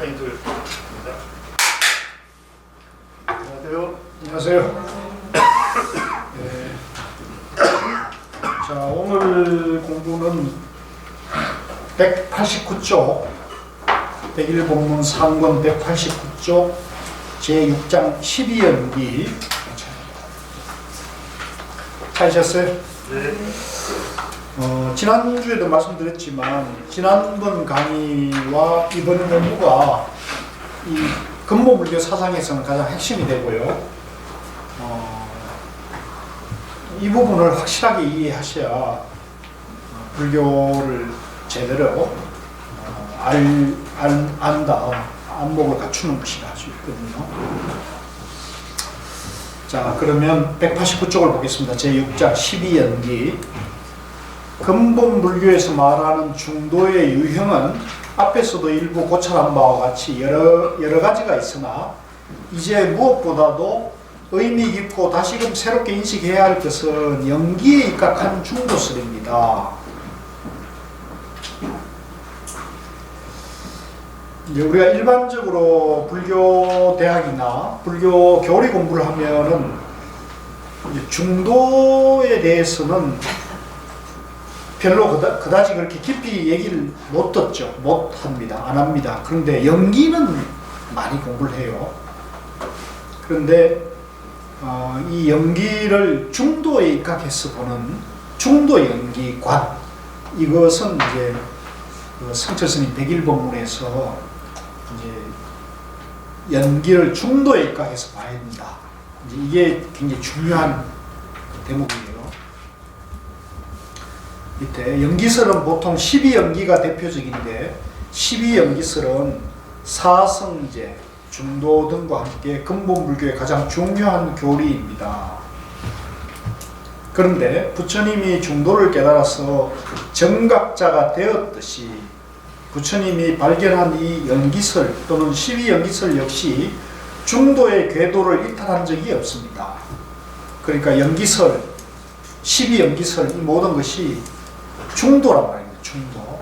차인들입니다. 안녕하세요. 안녕하세요. 네. 자, 오늘 공부는 189쪽 101본문 상권 189쪽 제6장 12연기 찾으셨어요? 네. 지난주에도 말씀드렸지만 지난번 강의와 이번 공부가 이 근본불교 사상에서는 가장 핵심이 되고요. 이 부분을 확실하게 이해하셔야 불교를 제대로 안다, 안목을 갖추는 것이라 할 수 있거든요. 자, 그러면 189쪽을 보겠습니다. 제6장 12연기. 근본 불교에서 말하는 중도의 유형은 앞에서도 일부 고찰한 바와 같이 여러 가지가 있으나 이제 무엇보다도 의미 깊고 다시금 새롭게 인식해야 할 것은 연기에 입각한 중도설입니다. 이제 우리가 일반적으로 불교 대학이나 불교 교리 공부를 하면은 중도에 대해서는 별로 그다지 그렇게 깊이 얘기를 못 듣죠. 못 합니다. 안 합니다. 그런데 연기는 많이 공부를 해요. 그런데 이 연기를 중도에 입각해서 보는 중도 연기관, 이것은 이제 성철 스님 101본문에서 이제 연기를 중도에 입각해서 봐야 된다. 이제 이게 굉장히 중요한 대목이에요. 밑에 연기설은 보통 12연기가 대표적인데 12연기설은 사성제, 중도 등과 함께 근본불교의 가장 중요한 교리입니다. 그런데 부처님이 중도를 깨달아서 정각자가 되었듯이 부처님이 발견한 이 연기설 또는 12연기설 역시 중도의 궤도를 이탈한 적이 없습니다. 그러니까 연기설, 12연기설 이 모든 것이 중도란 말입니다. 중도.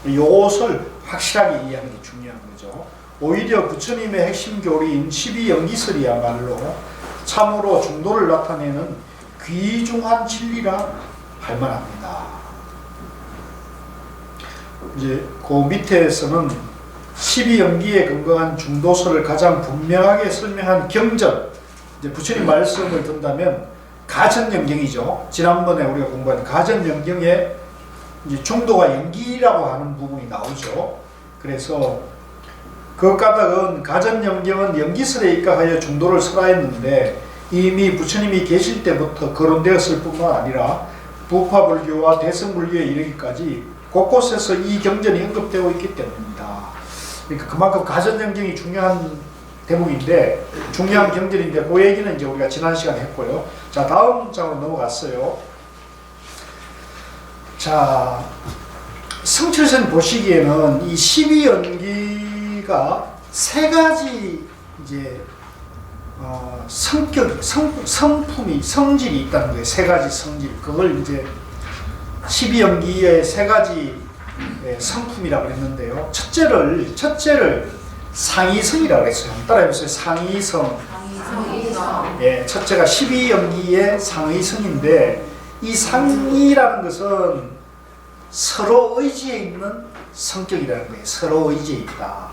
이것을 확실하게 이해하는 게 중요한 거죠. 오히려 부처님의 핵심 교리인 12연기설이야말로 참으로 중도를 나타내는 귀중한 진리라 할 만합니다. 이제 그 밑에서는 12연기에 근거한 중도설을 가장 분명하게 설명한 경전, 이제 부처님 말씀을 든다면 가전연경이죠. 지난번에 우리가 공부한 가전연경에 이제 중도가 연기라고 하는 부분이 나오죠. 그래서 그 까닭은 가전연경은 연기설에 입각하여 중도를 설하였는데 이미 부처님이 계실 때부터 거론되었을 뿐만 아니라 부파불교와 대승불교에 이르기까지 곳곳에서 이 경전이 언급되고 있기 때문입니다. 그러니까 그만큼 가전연경이 중요한 대목인데, 중요한 경전인데 그 얘기는 이제 우리가 지난 시간에 했고요. 자, 다음 장으로 넘어갔어요. 자, 성철선 보시기에는 이 12연기가 세 가지 이제 성질이 있다는 거예요. 세 가지 성질. 그걸 이제 12연기의 세 가지 성품이라고 했는데요. 첫째를 상이성이라고 했어요. 따라해보세요. 상이성. 예, 첫째가 12연기의 상의성인데 이 상이라는 것은 서로 의지에 있는 성격이라는 거예요. 서로 의지에 있다.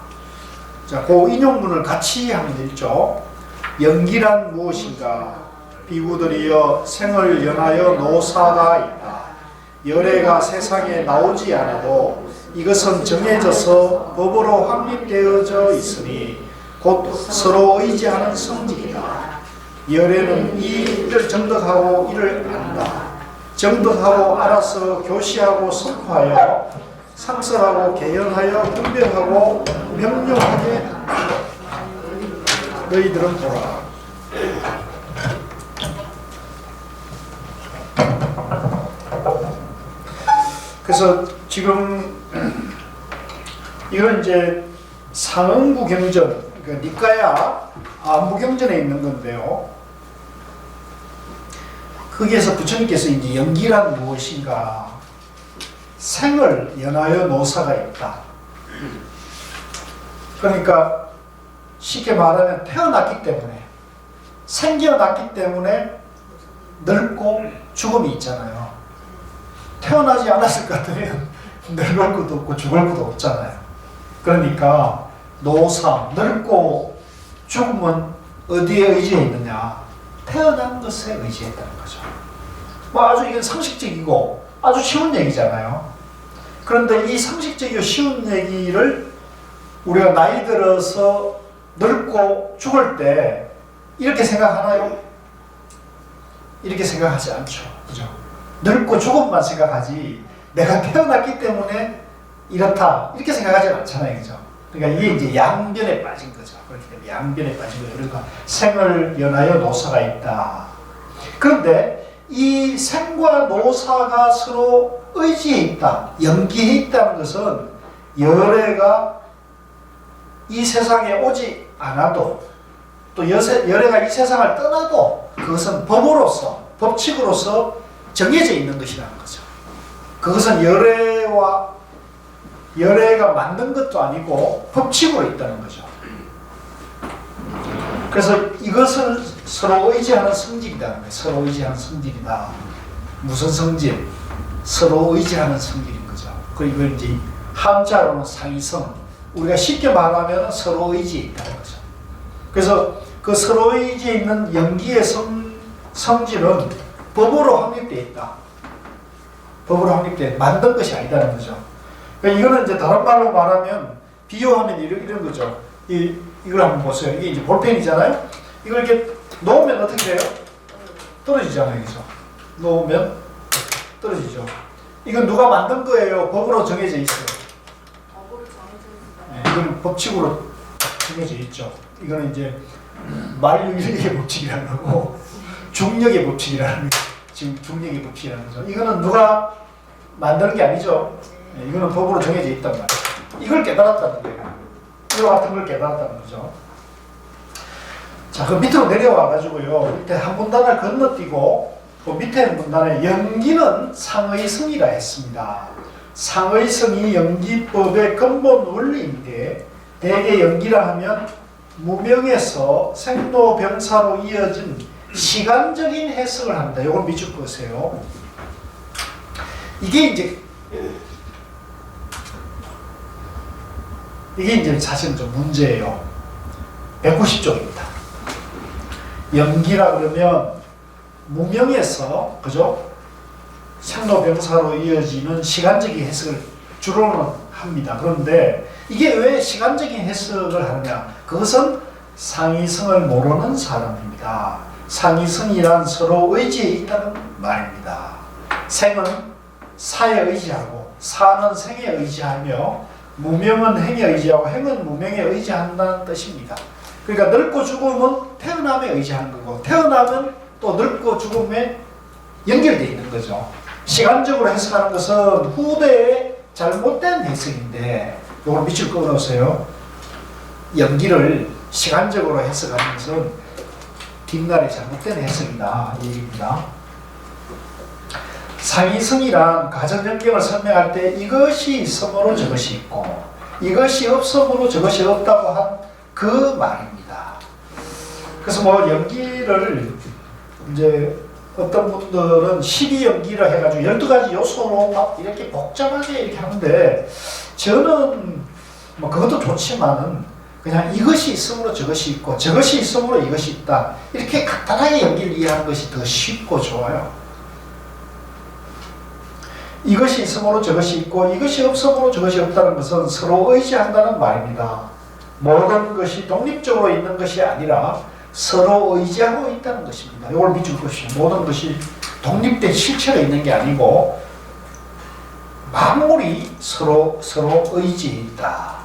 자, 그 인용문을 같이 하면 되죠. 연기란 무엇인가? 비구들이여 생을 연하여 노사가 있다. 열애가 세상에 나오지 않아도 이것은 정해져서 법으로 확립되어져 있으니 곧 서로 의지하는 성질이다. 열애는 이를 정득하고 이를 안다. 정득하고 알아서 교시하고 선포하여 상설하고 개연하여 분별하고 명료하게 한다. 너희들은 보라. 그래서 지금 이건 이제 상응부 경전, 그러니까 니까야 안부 경전에 있는 건데요. 거기에서 부처님께서 이제 연기란 무엇인가, 생을 연하여 노사가 있다. 그러니까 쉽게 말하면 태어났기 때문에, 생겨났기 때문에 늙고 죽음이 있잖아요. 태어나지 않았을 것 같으면 늙을 것도 없고 죽을 것도 없잖아요. 그러니까 노사, 늙고 죽음은 어디에 의지해 있느냐? 태어난 것에 의지했다는 거죠. 뭐 아주 이건 상식적이고 아주 쉬운 얘기잖아요. 그런데 이 상식적이고 쉬운 얘기를 우리가 나이 들어서 늙고 죽을 때 이렇게 생각하나요? 이렇게 생각하지 않죠. 그죠? 늙고 죽음만 생각하지 내가 태어났기 때문에 이렇다 이렇게 생각하지 않잖아요. 그죠? 그러니까 이게 이제 양변에 빠진 거죠. 그렇기 때문에 양변에 빠진 거예요. 그러니까 생을 연하여 노사가 있다. 그런데 이 생과 노사가 서로 의지해 있다, 연기해 있다는 것은 열애가 이 세상에 오지 않아도 또 열애가 이 세상을 떠나도 그것은 법으로서, 법칙으로서 정해져 있는 것이라는 거죠. 그것은 열애가 만든 것도 아니고 법칙으로 있다는 거죠. 그래서 이것을 서로 의지하는 성질이라는 거예요. 서로 의지하는 성질이다. 무슨 성질? 서로 의지하는 성질인 거죠. 그리고 이제 한자로는 상이성. 우리가 쉽게 말하면 서로 의지에 있다는 거죠. 그래서 그 서로 의지에 있는 연기의 성질은 법으로 확립되어 있다. 법으로 확립되어 만든 것이 아니다는 거죠. 그러니까 이거는 이제 다른 말로 말하면 비유하면 이런 거죠. 이걸 한번 보세요. 이게 이제 볼펜이잖아요. 이걸 이렇게 놓으면 어떻게 돼요? 떨어지잖아요. 그죠? 놓으면 떨어지죠. 이건 누가 만든 거예요? 법으로 정해져 있어요. 법으로 정해져 있어요. 네, 이건 법칙으로 정해져 있죠. 이거는 이제 만유인력의 법칙이라는 거고 중력의 법칙이라는 거죠. 지금 중력의 법칙이라는 거죠. 이거는 누가 만드는 게 아니죠. 네, 이거는 법으로 정해져 있단 말이에요. 이걸 깨달았다는 거예요. 이와 같은 걸 깨달았다는 거죠. 자, 그 밑으로 내려와 가지고요. 밑에 한 문단을 건너뛰고 그 밑에 문단에 연기는 상의성이라 했습니다. 상의성이 연기법의 근본 원리인데 대개 연기라 하면 무명에서 생로병사로 이어진 시간적인 해석을 합니다. 이걸 밑줄 보세요. 이게 이제 사실은 좀 문제예요. 190쪽입니다. 연기라 그러면 무명에서, 그죠? 생로병사로 이어지는 시간적인 해석을 주로는 합니다. 그런데 이게 왜 시간적인 해석을 하느냐? 그것은 상이성을 모르는 사람입니다. 상이성이란 서로 의지에 있다는 말입니다. 생은 사에 의지하고 사는 생에 의지하며 무명은 행에 의지하고 행은 무명에 의지한다는 뜻입니다. 그러니까 늙고 죽음은 태어남에 의지하는 거고 태어나면 또 늙고 죽음에 연결되어 있는 거죠. 시간적으로 해석하는 것은 후대의 잘못된 해석인데 이걸 밑줄 그어놓으세요. 연기를 시간적으로 해석하는 것은 뒷날의 잘못된 해석이다 이 얘기입니다. 상이성이란 가정연경을 설명할 때 이것이 있으므로 저것이 있고 이것이 없으므로 저것이 없다고 한 그 말입니다. 그래서 뭐 연기를 이제 어떤 분들은 12연기라 해가지고 12가지 요소로 막 이렇게 복잡하게 이렇게 하는데 저는 뭐 그것도 좋지만은 그냥 이것이 있으므로 저것이 있고 저것이 있으므로 이것이 있다 이렇게 간단하게 연기를 이해하는 것이 더 쉽고 좋아요. 이것이 있으므로 저것이 있고 이것이 없으므로 저것이 없다는 것은 서로 의지한다는 말입니다. 모든 것이 독립적으로 있는 것이 아니라 서로 의지하고 있다는 것입니다. 이걸 믿을 것이죠. 모든 것이 독립된 실체로 있는 게 아니고 만물이 서로 의지해 있다.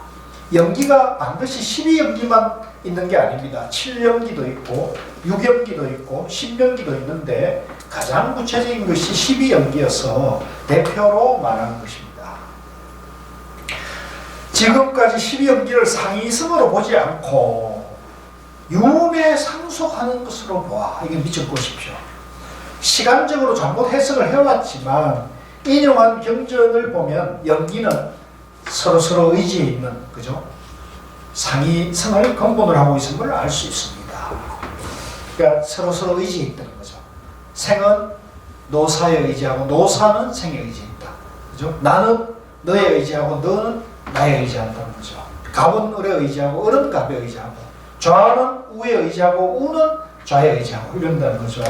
연기가 반드시 12연기만 있는 게 아닙니다. 7연기도 있고 6연기도 있고 10연기도 있는데 가장 구체적인 것이 12연기여서 대표로 말하는 것입니다. 지금까지 12연기를 상이성으로 보지 않고 유음에 상속하는 것으로 보아. 이게 밑줄 그으십시오. 시간적으로 잘못 해석을 해왔지만 인용한 경전을 보면 연기는 서로 의지에 있는, 그죠? 상위성을 근본으로 하고 있음을 알 수 있습니다. 그러니까 서로 의지에 있다는 거죠. 생은 노사에 의지하고 노사는 생에 의지한다. 그죠? 나는 너에 의지하고 너는 나에 의지한다는 거죠. 갑은 을에 의지하고 을은 갑에 의지하고 좌는 우에 의지하고 우는 좌에 의지하고 이런다는 거죠.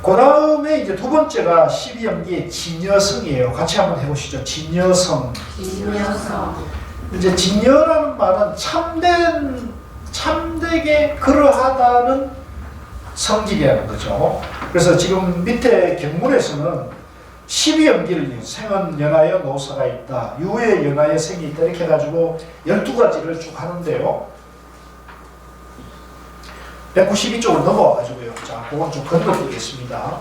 그 다음에 이제 두 번째가 12연기의 진여성이에요. 같이 한번 해보시죠. 진여성. 이제 진여라는 말은 참되게 그러하다는 성질이라는 거죠. 그래서 지금 밑에 경문에서는 12연기를 생은 연하여 노사가 있다. 유에 연하여 생이 있다. 이렇게 해가지고 12가지를 쭉 하는데요. 192쪽으로 넘어와가지고요. 자, 그건 좀 건너뛰겠습니다.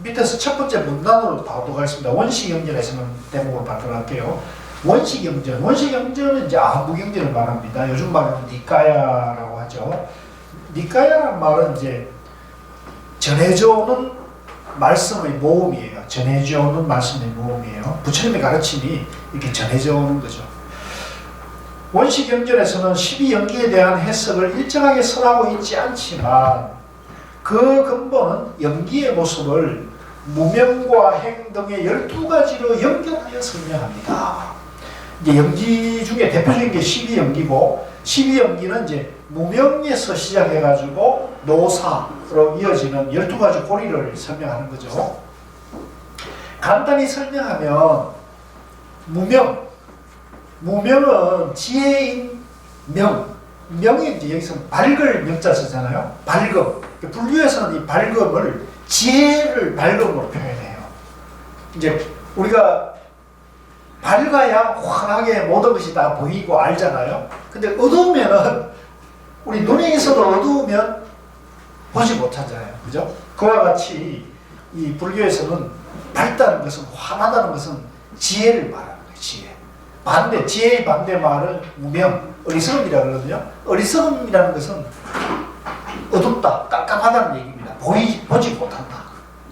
밑에서 첫 번째 문단으로 바로 가겠습니다. 원시경전에서는 대목을 발표할게요. 원시경전은 이제 아부경전을 말합니다. 요즘 말로는 니까야라고 하죠. 니까야라는 말은 이제 전해져오는 말씀의 모음이에요. 전해져오는 말씀의 모음이에요. 부처님의 가르침이 이렇게 전해져 오는 거죠. 원시경전에서는 12연기에 대한 해석을 일정하게 설하고 있지 않지만 그 근본은 연기의 모습을 무명과 행 등의 12가지로 연결하여 설명합니다. 이제 연기 중에 대표적인 게 12연기고 12연기는 이제 무명에서 시작해가지고 노사로 이어지는 12가지 고리를 설명하는 거죠. 간단히 설명하면 무명은 지혜인 명이 이제 여기서는 밝을 명자 쓰잖아요. 밝음. 불교에서는 이 밝음을 지혜를 밝음으로 표현해요. 이제 우리가 밝아야 환하게 모든 것이 다 보이고 알잖아요. 근데 어두우면은 우리 눈에 있어도 어두우면 보지 못하잖아요. 그죠? 그와 같이 이 불교에서는 밝다는 것은 환하다는 것은 지혜를 말하는 거예요. 지혜. 지혜의 반대 말을 무명, 어리석음이라고 그러거든요. 어리석음이라는 것은 어둡다, 깜깜하다는 얘기입니다. 보지 못한다.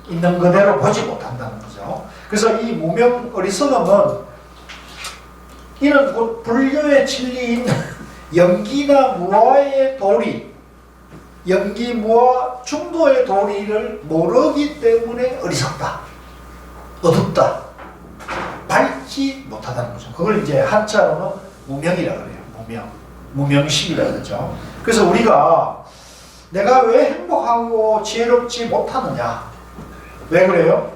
있는 그대로 보지 못한다는 거죠. 그래서 이 무명, 어리석음은 이는 곧 불교의 진리인 연기나 무아의 도리, 연기, 무아, 중도의 도리를 모르기 때문에 어리석다, 어둡다, 밝지 못하다는 거죠. 그걸 이제 한자로는 무명이라고 그래요. 무명심이라고 그러죠. 그래서 우리가 내가 왜 행복하고 지혜롭지 못하느냐? 왜 그래요?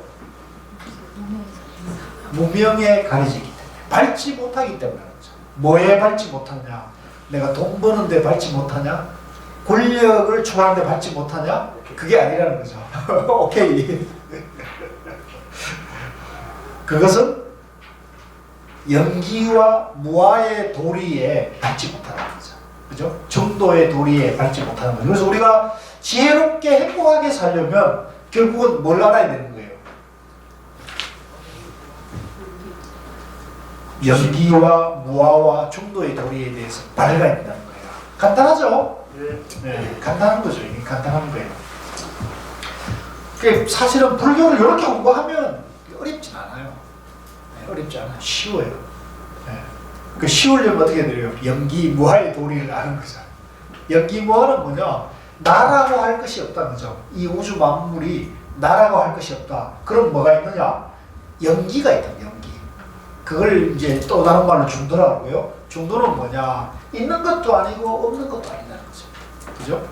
무명에 가려지기 때문에, 밝지 못하기 때문에 그렇죠. 뭐에 밝지 못하냐? 내가 돈 버는데 밝지 못하냐? 권력을 추구하는데 밝지 못하냐? 그게 아니라는 거죠. 오케이. 그것은 연기와 무아의 도리에 밟지 못하는 거죠. 그죠? 정도의 도리에 밟지 못하는 거죠. 그래서 우리가 지혜롭게 행복하게 살려면 결국은 뭘 알아야 되는 거예요? 연기와 무아와 중도의 도리에 대해서 밝아야 된다는 거예요. 간단하죠? 네, 간단한 거죠. 이게 간단한 거예요. 사실은 불교를 이렇게 공부하면 어렵진 않아요. 어렵지 않아요. 쉬워요. 네. 그 쉬우려면 어떻게 돼요? 연기 무아의 도리를 아는 거죠. 연기 무아는 뭐냐? 나라고 할 것이 없다는 거죠. 이 우주 만물이 나라고 할 것이 없다. 그럼 뭐가 있느냐? 연기가 있다. 연기. 그걸 이제 또 다른 말로 중도라고 하고요. 중도는 뭐냐? 있는 것도 아니고 없는 것도 아니라는 거죠. 그죠?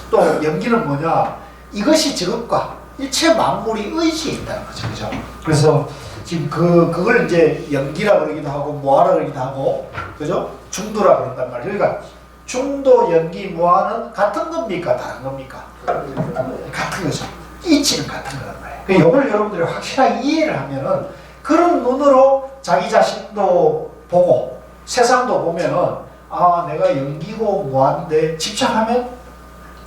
또 연기는 뭐냐? 이것이 저것과 일체 만물이 의지에 있다는 거죠. 그죠? 그래서 지금 그걸 이제 연기라 그러기도 하고 무아라 그러기도 하고, 그죠? 중도라 그런단 말이에요. 그러니까 중도, 연기, 무아는 같은 겁니까? 다른 겁니까? 같은 거죠. 이치는 같은 거란 말이에요. 그러니까 이걸 여러분들이 확실하게 이해를 하면은 그런 눈으로 자기 자신도 보고 세상도 보면은 아, 내가 연기고 무아인데 집착하면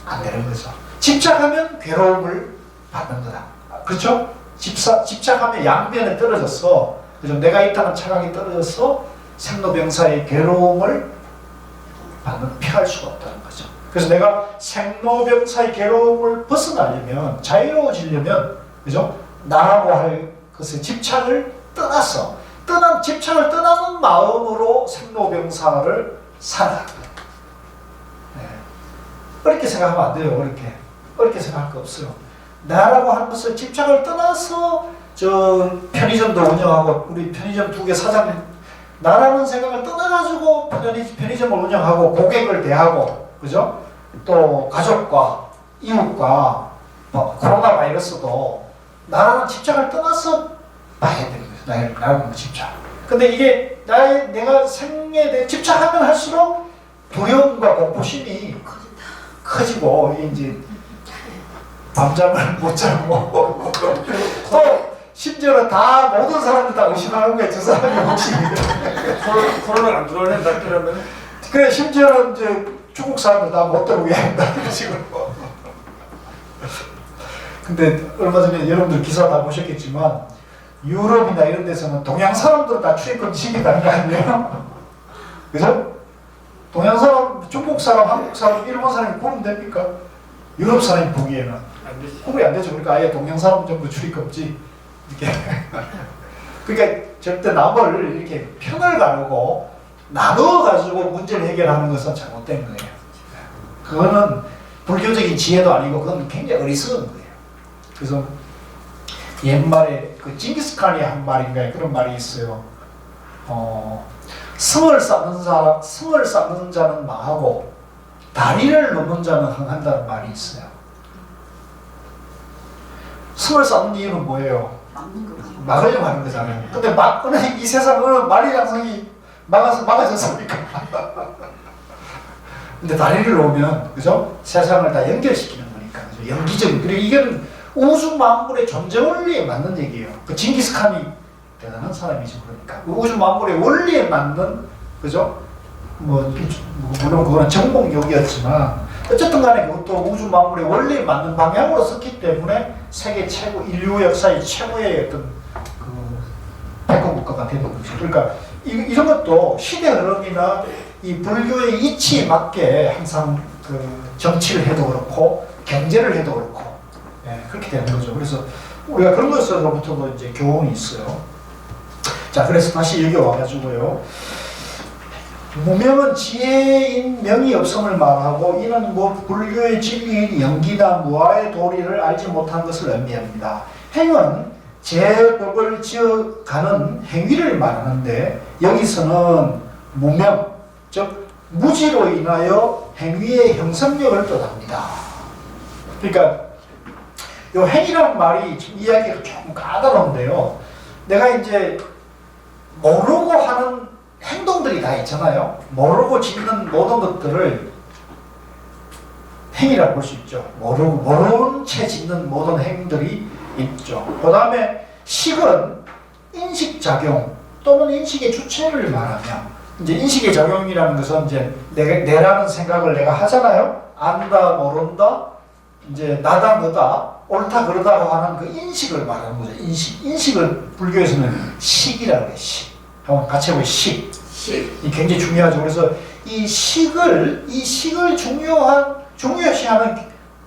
안 되는 거죠. 집착하면 괴로움을 받는 거다. 그렇죠? 집착하면 양면에 떨어졌어. 그죠? 내가 있다는 착각이 떨어져서 생로병사의 괴로움을 피할 수가 없다는 거죠. 그래서 내가 생로병사의 괴로움을 벗어나려면, 자유로워지려면, 그죠? 나라고 할 그래서 집착을 집착을 떠나는 마음으로 생로병사를 살아. 네. 어렵게 생각하면 안 돼요. 어렵게 생각할 거 없어요. 나라고 하는 것을 집착을 떠나서 저 편의점도 운영하고 우리 편의점 2개 사장 나라는 생각을 떠나가지고 편의점을 운영하고 고객을 대하고 그죠? 또 가족과 이웃과 코로나 바이러스도 나라는 집착을 떠나서 봐야 되는 거예요. 나라는 집착. 근데 이게 내가 생에 대해 집착하면 할수록 두려움과 공포심이 커지고 이제 밤잠을 못 자고 또 심지어는 다 모든 사람들 다 의심하는 거야. 저 사람이 혹시 코로나가 안 들어오는다 그러면 그래 심지어는 이제 중국 사람들 다 못 들어오게 한다 이런 식으로. 근데 얼마 전에 여러분들 기사 다 보셨겠지만 유럽이나 이런 데서는 동양 사람들은 다 출입금지 시킨다는 거 아니에요? 그죠? 동양 사람, 중국 사람, 한국 사람, 일본 사람이 보면 됩니까? 유럽 사람이 보기에는 안 되지. 구분이 안 되죠. 그러니까 아예 동양 사람 전부 출입금지 이렇게. 그러니까 절대 남을 이렇게 편을 가르고 나눠가지고 문제를 해결하는 것은 잘못된 거예요. 그거는 불교적인 지혜도 아니고 그건 굉장히 어리석은 거예요. 그래서 옛말에 그 징기스칸이 한 말인가요? 그런 말이 있어요. 승을 쌓는 자는 망하고 다리를 놓는 자는 흥한다는 말이 있어요. 승을 쌓는 이유는 뭐예요? 막으려고 하는 거잖아요. 근데 이 세상은 말의 양성이 막아졌습니까? 근데 다리를 놓으면 그죠? 세상을 다 연결시키는 거니까 그죠? 연기적인. 그리고 이건 우주 만물의 존재 원리에 맞는 얘기예요. 그 징기스칸이 대단한 사람이죠. 그러니까 우주 만물의 원리에 맞는 그죠? 물론 그거는 정복욕이었지만 어쨌든 간에 그것도 우주 만물의 원리에 맞는 방향으로 썼기 때문에 세계 최고 인류 역사의 최고의 어떤 그 백권 국가가 되는 거죠. 그러니까 이런 것도 시대 흐름이나 이 불교의 이치에 맞게 항상 그 정치를 해도 그렇고 경제를 해도 그렇고 그렇게 되는 거죠. 그래서 우리가 그런 것으로부터도 이제 교훈이 있어요. 자, 그래서 다시 여기 와가지고요. 무명은 지혜인 명이 없음을 말하고 이는 뭐 불교의 진리인 영기나 무아의 도리를 알지 못한 것을 의미합니다. 행은 제법을 지어가는 행위를 말하는데 여기서는 무명, 즉 무지로 인하여 행위의 형성력을 뜻합니다. 그러니까 이 행위라는 말이 지금 이야기가 조금 까다로운데요. 내가 이제 모르고 하는 행동들이 다 있잖아요. 모르고 짓는 모든 것들을 행위라고 볼 수 있죠. 모르는 채 짓는 모든 행동들이 있죠. 그 다음에 식은 인식작용 또는 인식의 주체를 말하며 이제 인식의 작용이라는 것은 이제 내라는 생각을 내가 하잖아요. 안다, 모른다, 이제 나다, 너다, 옳다, 그러다고 하는 그 인식을 말하는 거죠. 인식을 불교에서는 식이라고 해요. 식. 한번 같이 해보세요. 식. 이 굉장히 중요하죠. 그래서 이 식을 중요시하는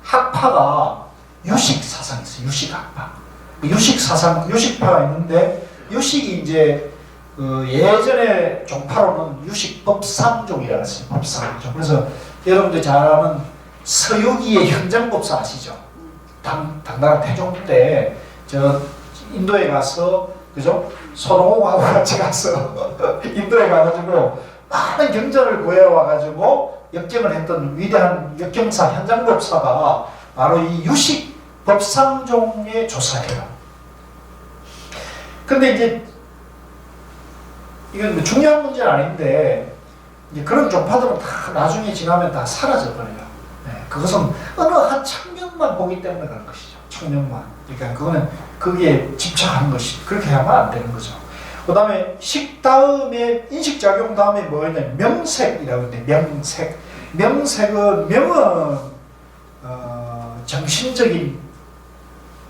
학파가 유식 사상이 있어요. 유식 학파. 유식 사상, 유식파가 있는데 유식이 이제 예전에 종파로는 유식 법상종이라고 했어요. 법상종. 그래서 여러분들 잘 아는 서유기의 현장법사 아시죠? 당나라 태종 때 저 인도에 가서 그죠? 손오공하고 같이 가서 인도에 가가지고 많은 경전을 구해와가지고 역경을 했던 위대한 역경사 현장법사가 바로 이 유식 법상종의 조사예요. 근데 이제 이건 뭐 중요한 문제는 아닌데 이제 그런 종파들은 다 나중에 지나면 다 사라져버려요. 네, 그것은 어느 한 청년만 보기 때문에 그런 것이죠. 청년만. 그러니까 그거는 거기에 집착하는 것이 그렇게 하면 안 되는 거죠. 그 다음에 식 다음에 인식작용 다음에 뭐였냐면 명색이라고 하는데 명색은 명은 정신적인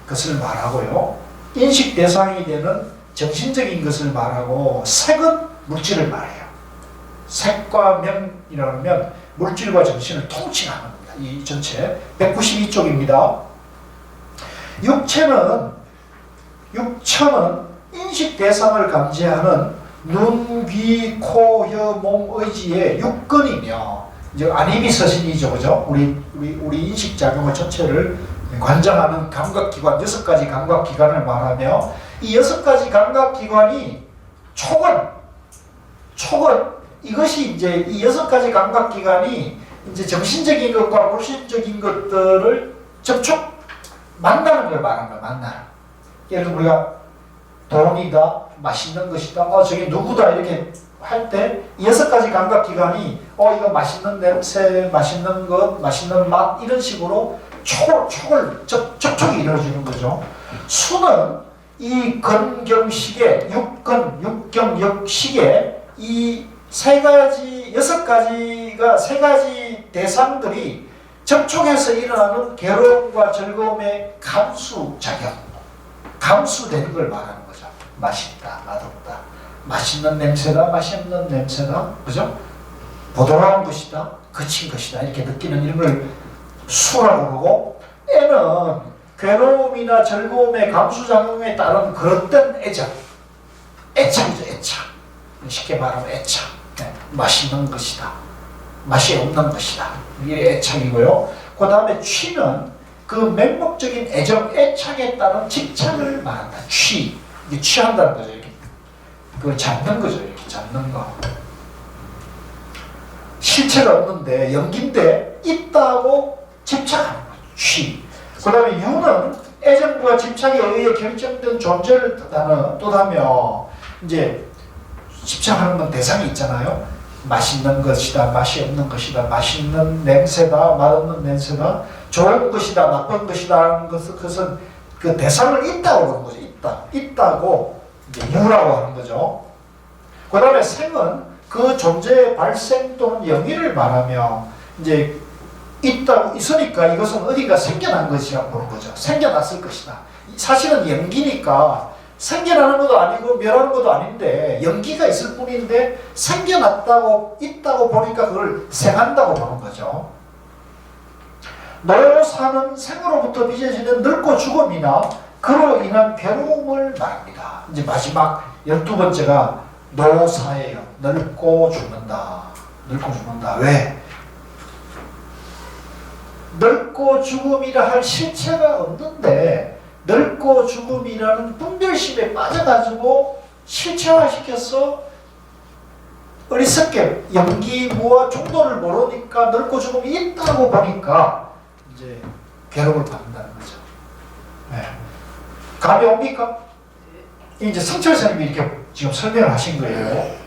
것을 말하고요. 인식 대상이 되는 정신적인 것을 말하고 색은 물질을 말해요. 색과 명이라고 하면 물질과 정신을 통칭하는 겁니다. 이 전체 192쪽입니다. 육체는 육천은 인식 대상을 감지하는 눈, 귀, 코, 혀, 몸, 의지의 육근이며 이제 아니미 서신이죠, 그죠? 우리 인식 작용을 전체를 관장하는 감각기관 6가지 감각기관을 말하며 이 6가지 감각기관이 촉은 이것이 이제 이 6가지 감각기관이 이제 정신적인 것과 물질적인 것들을 접촉 만나는 걸 말하는 거야. 만나는. 예를 들어 우리가 돈이다, 맛있는 것이다, 저게 누구다 이렇게 할 때 이 6가지 감각기관이 이거 맛있는 냄새, 맛있는 것, 맛있는 맛 이런 식으로 접촉이 이루어지는 거죠. 수는 이 건경식의 육건, 육경, 역식의 이 6가지가 3가지 대상들이 접촉해서 일어나는 괴로움과 즐거움의 감수작용, 감수되는 걸 말하는 거죠. 맛있다, 맛없다, 맛있는 냄새다, 맛있는 냄새다, 그죠? 보드라운 것이다, 거친 것이다 이렇게 느끼는 이런 걸 수라고 그러고, 애는 괴로움이나 즐거움의 감수작용에 따른 그릇된 애착이죠. 애착. 쉽게 말하면 애착. 맛있는 것이다, 맛이 없는 것이다, 이게 애착이고요. 그 다음에 취는 그 맹목적인 애착에 따른 집착을 말한다. 이게 취한다는 거죠. 이렇게 그걸 잡는 거죠. 이렇게 잡는 거. 실체가 없는데 연기인데 있다고 집착하는 거죠. 그 다음에 유는 애정과 집착에 의해 결정된 존재를 뜻하며 이제 집착하는 건 대상이 있잖아요. 맛있는 것이다, 맛이 없는 것이다, 맛있는 냄새다, 맛없는 냄새다, 좋은 것이다, 나쁜 것이다 하는 것은 그 대상을 있다고 하는 거죠. 있다고 이제 유라고 하는 거죠. 그 다음에 생은 그 존재의 발생 또는 영위를 말하며 이제 있으니까 이것은 어디가 생겨난 것이라고 보는 거죠. 생겨났을 것이다. 사실은 연기니까 생겨나는 것도 아니고 멸하는 것도 아닌데 연기가 있을 뿐인데 생겨났다고 있다고 보니까 그걸 생한다고 보는 거죠. 노사는 생으로부터 빚어지는 늙고 죽음이나 그로 인한 괴로움을 말합니다. 이제 마지막 12번째가 노사예요. 늙고 죽는다. 늙고 죽는다. 왜? 늙고 죽음이라 할 실체가 없는데 늙고 죽음이라는 분별심에 빠져가지고 실체화시켜서 어리석게 연기무와 중도를 모르니까 늙고 죽음이 있다고 보니까 이제 괴로움을 받는다는 거죠. 네. 감이 옵니까? 이제 성철 선생님이 이렇게 지금 설명을 하신 거예요.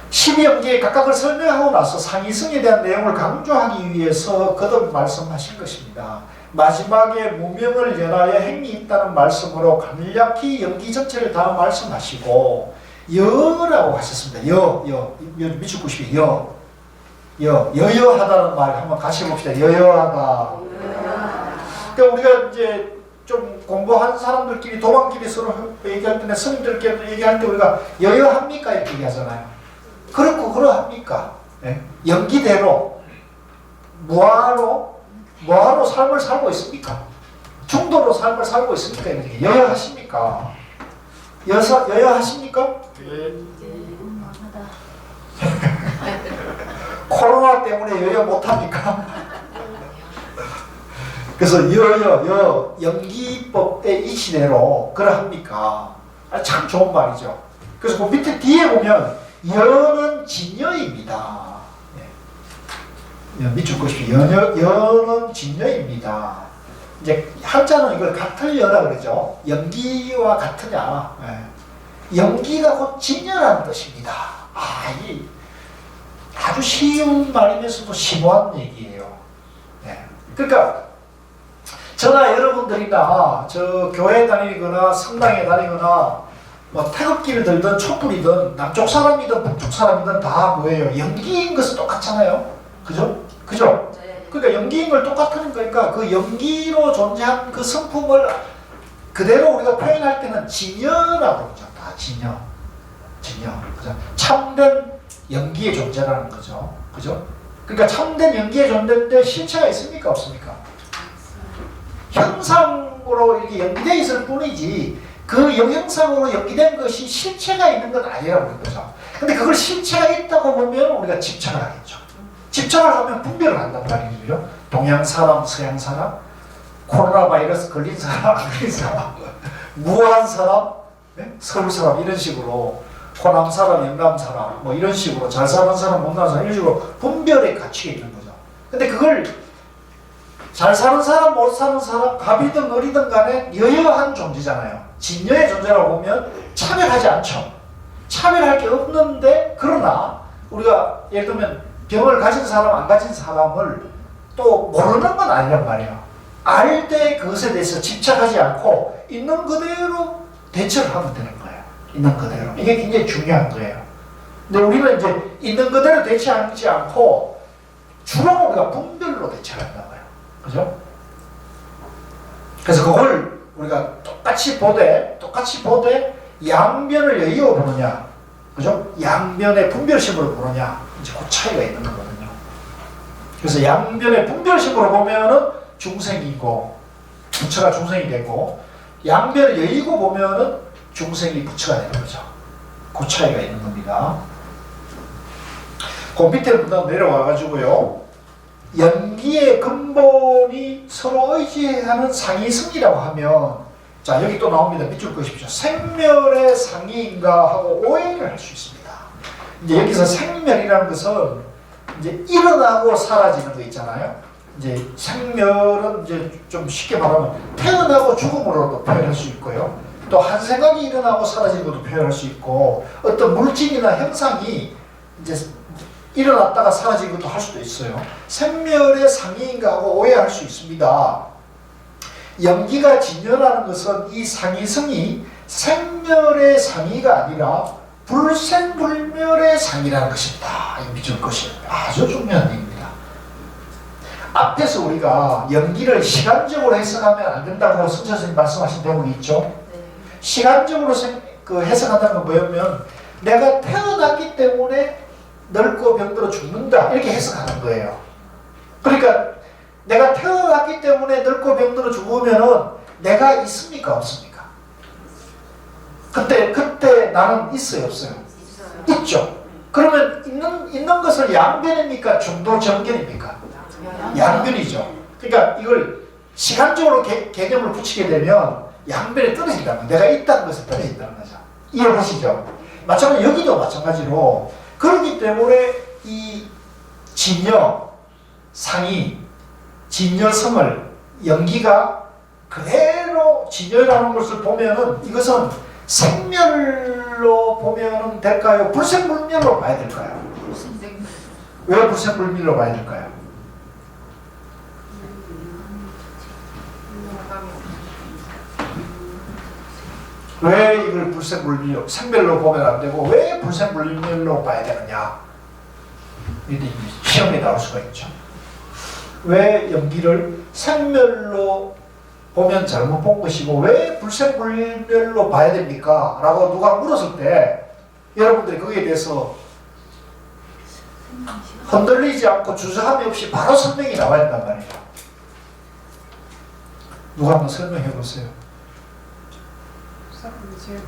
12연기의 각각을 설명하고 나서 상이성에 대한 내용을 강조하기 위해서 거듭 말씀하신 것입니다. 마지막에 무명을 연하여 행이 있다는 말씀으로 간략히 연기 전체를 다 말씀하시고 여라고 하셨습니다. 미축구식이 여여하다는 말 한번 같이 해봅시다. 여여하다. 그러니까 우리가 이제 좀 공부한 사람들끼리 도망끼리 서로 얘기할 때는 스님들끼리 얘기할 때 우리가 여여합니까 이렇게 얘기하잖아요. 그렇고 그러합니까? 네? 연기대로 무아로 삶을 살고 있습니까? 중도로 삶을 살고 있습니까? 이렇게 여여하십니까? 여여하십니까? 코로나 때문에 여여 못합니까? 그래서 연기법의 이 시대로 그러합니까? 참 좋은 말이죠. 그래서 그 밑에 뒤에 보면 여는 진여입니다. 밑줄 것이 여는 진여입니다. 이제 한자는 이걸 같을 여라 그러죠. 연기와 같으냐. 연기가 곧 진여라는 뜻입니다. 이 아주 쉬운 말이면서도 심오한 얘기예요. 그러니까 저나 여러분들이나 저 교회 다니거나 성당에 다니거나 뭐 태극기를 들든 촛불이든 남쪽 사람이든 북쪽 사람이든 다 뭐예요? 연기인 것은 똑같잖아요. 그죠? 네. 그러니까 연기인 걸 똑같은 거니까 그 연기로 존재한 그 성품을 그대로 우리가 표현할 때는 진여라고 그러죠. 다 진여. 그죠? 참된 연기의 존재라는 거죠. 그죠? 그러니까 참된 연기의 존재인데 실체가 있습니까? 없습니까? 형상 영향으로 이렇게 연기되어 있을 뿐이지 그 영향상으로 연기된 것이 실체가 있는 건 아니라고 하는 거죠. 근데 그걸 실체가 있다고 보면 우리가 집착을 하겠죠. 집착을 하면 분별을 한단 말이죠. 동양 사람, 서양 사람, 코로나 바이러스 걸린 사람, 안 걸린 사람, 무한 사람, 네? 서울 사람 이런 식으로 호남 사람, 영남 사람 뭐 이런 식으로 잘 사는 사람, 못 사는 사람 이런 식으로 분별의 가치가 있는 거죠. 근데 그걸 잘 사는 사람, 못 사는 사람, 갑이든 을이든 간에 여여한 존재잖아요. 진여의 존재라고 보면 차별하지 않죠. 차별할 게 없는데 그러나 우리가 예를 들면 병을 가진 사람, 안 가진 사람을 또 모르는 건 아니란 말이에요. 알 때 그것에 대해서 집착하지 않고 있는 그대로 대처를 하면 되는 거예요. 있는 그대로. 이게 굉장히 중요한 거예요. 근데 우리는 이제 있는 그대로 대처하지 않고 주로 우리가 분별로 대처를 한다고요. 그죠? 그래서 그걸 우리가 똑같이 보되 양변을 여의어 보느냐, 그죠? 양변의 분별심으로 보느냐, 이제 그 차이가 있는 거거든요. 그래서 양변의 분별심으로 보면은 중생이고 부처가 중생이 되고, 양변을 여의고 보면은 중생이 부처가 되는 거죠. 그 차이가 있는 겁니다. 그 밑에부터 내려와가지고요. 연기의 근본이 서로 의지하는 상이승이라고 하면, 자 여기 또 나옵니다. 밑줄 그으십시오. 생멸의 상이인가 하고 오해를 할 수 있습니다. 이제 여기서 생멸이라는 것은 이제 일어나고 사라지는 거 있잖아요. 이제 생멸은 이제 좀 쉽게 말하면 태어나고 죽음으로도 표현할 수 있고요. 또 한 생각이 일어나고 사라지는 것도 표현할 수 있고, 어떤 물질이나 형상이 이제 일어났다가 사라진 것도 할 수도 있어요. 생멸의 상이인가 하고 오해할 수 있습니다. 연기가 진여라는 것은 이 상이성이 생멸의 상이가 아니라 불생불멸의 상이라는 것입니다. 이 믿을 것이 아주 중요한 얘기입니다. 앞에서 우리가 연기를 시간적으로 해석하면 안 된다고 선생님 말씀하신 대목이 있죠. 시간적으로 해석한다는 건 뭐냐면 내가 태어났기 때문에 늙고 병들어 죽는다 이렇게 해석하는 거예요. 그러니까 내가 태어났기 때문에 늙고 병들어 죽으면은 내가 있습니까 없습니까? 그때 나는 있어요 없어요? 있죠. 그러면 있는 것을 양변입니까 중도 정견입니까? 양변이죠. 그러니까 이걸 시간적으로 개념을 붙이게 되면 양변에 떨어진다는 거예요. 내가 있다는 것에 떨어진다는 거죠. 이해보시죠? 마찬가지로 여기도 마찬가지로 그렇기 때문에 이 진여, 상이, 진여성을 연기가 그대로 진여라는 것을 보면은 이것은 생멸로 보면은 될까요? 불생불멸로 봐야 될까요? 왜 불생불멸로 봐야 될까요? 왜 이걸 불생불멸로, 생멸로 보면 안 되고 왜 불생불멸로 봐야 되느냐? 이게 시험에 나올 수가 있죠. 왜 연기를 생멸로 보면 잘못 본 것이고 왜 불생불멸로 봐야 됩니까? 라고 누가 물었을 때 여러분들이 거기에 대해서 흔들리지 않고 주저함이 없이 바로 설명이 나와야 된단 말이죠. 누가 한번 설명해 보세요. 서로 의지하기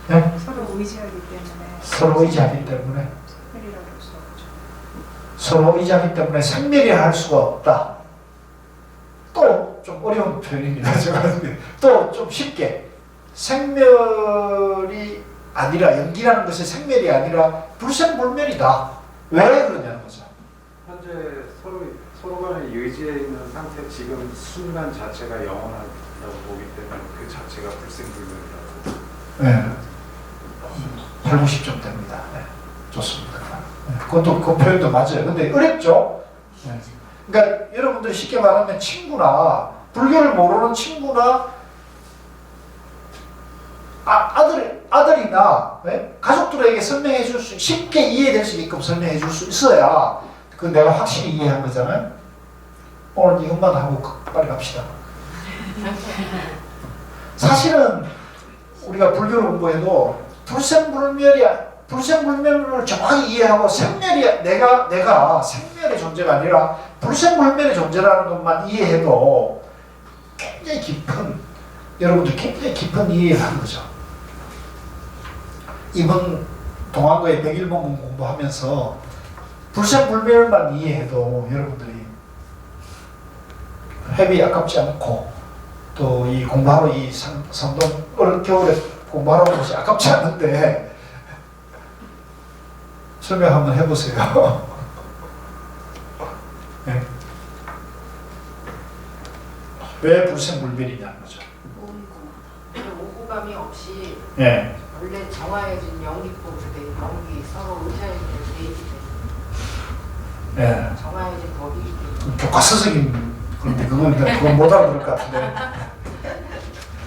때문에. 네? 서로 의지하기 때문에. 서로 의지하기 때문에. 생멸이라고 할 수 없죠. 서로 의지하기 때문에 생멸이라 할 수가 없다. 또 좀 어려운 표현입니다. 또 좀 쉽게 생멸이 아니라 연기라는 것이 생멸이 아니라 불생불멸이다. 왜 그러냐는 거죠. 현재 서로 간에 의지해 있는 상태, 지금 순간 자체가 영원하다고 보기 때문에 그 자체가 불생불멸이라고. 네. 190점 됩니다. 네. 좋습니다. 네. 그것도 그 표현도 맞아요. 근데 어렵죠. 네. 그러니까 여러분들이 쉽게 말하면 친구나 불교를 모르는 친구나 아들이나 네? 가족들에게 설명해 줄 수, 쉽게 이해될 수 있게끔 설명해 줄 수 있어야 그 내가 확실히 이해한 거잖아요. 오늘 이것만 하고 빨리 갑시다. 사실은 우리가 불교를 공부해도 불생불멸을 정확히 이해하고 생멸이 내가 생멸의 존재가 아니라 불생불멸의 존재라는 것만 이해해도 굉장히 깊은, 여러분들 굉장히 깊은 이해를 한 거죠. 이번 동안과의 101번문 공부하면서 불생불멸만 이해해도 여러분들이 회비 아깝지 않고 또 이 공부하러 이 상동 겨울에 공부하러 온 것이 아깝지 않은데 설명 한번 해보세요. 네. 왜 불생불멸이냐는 거죠. 오고감이 없이 네. 원래 정화해진 연기법으로 돼 연기 서로 의사해진 돼 있기 때문에 네. 정화해진 법이기 때문에 교과서적인 그런데 그건 못 알아들을 것 같은데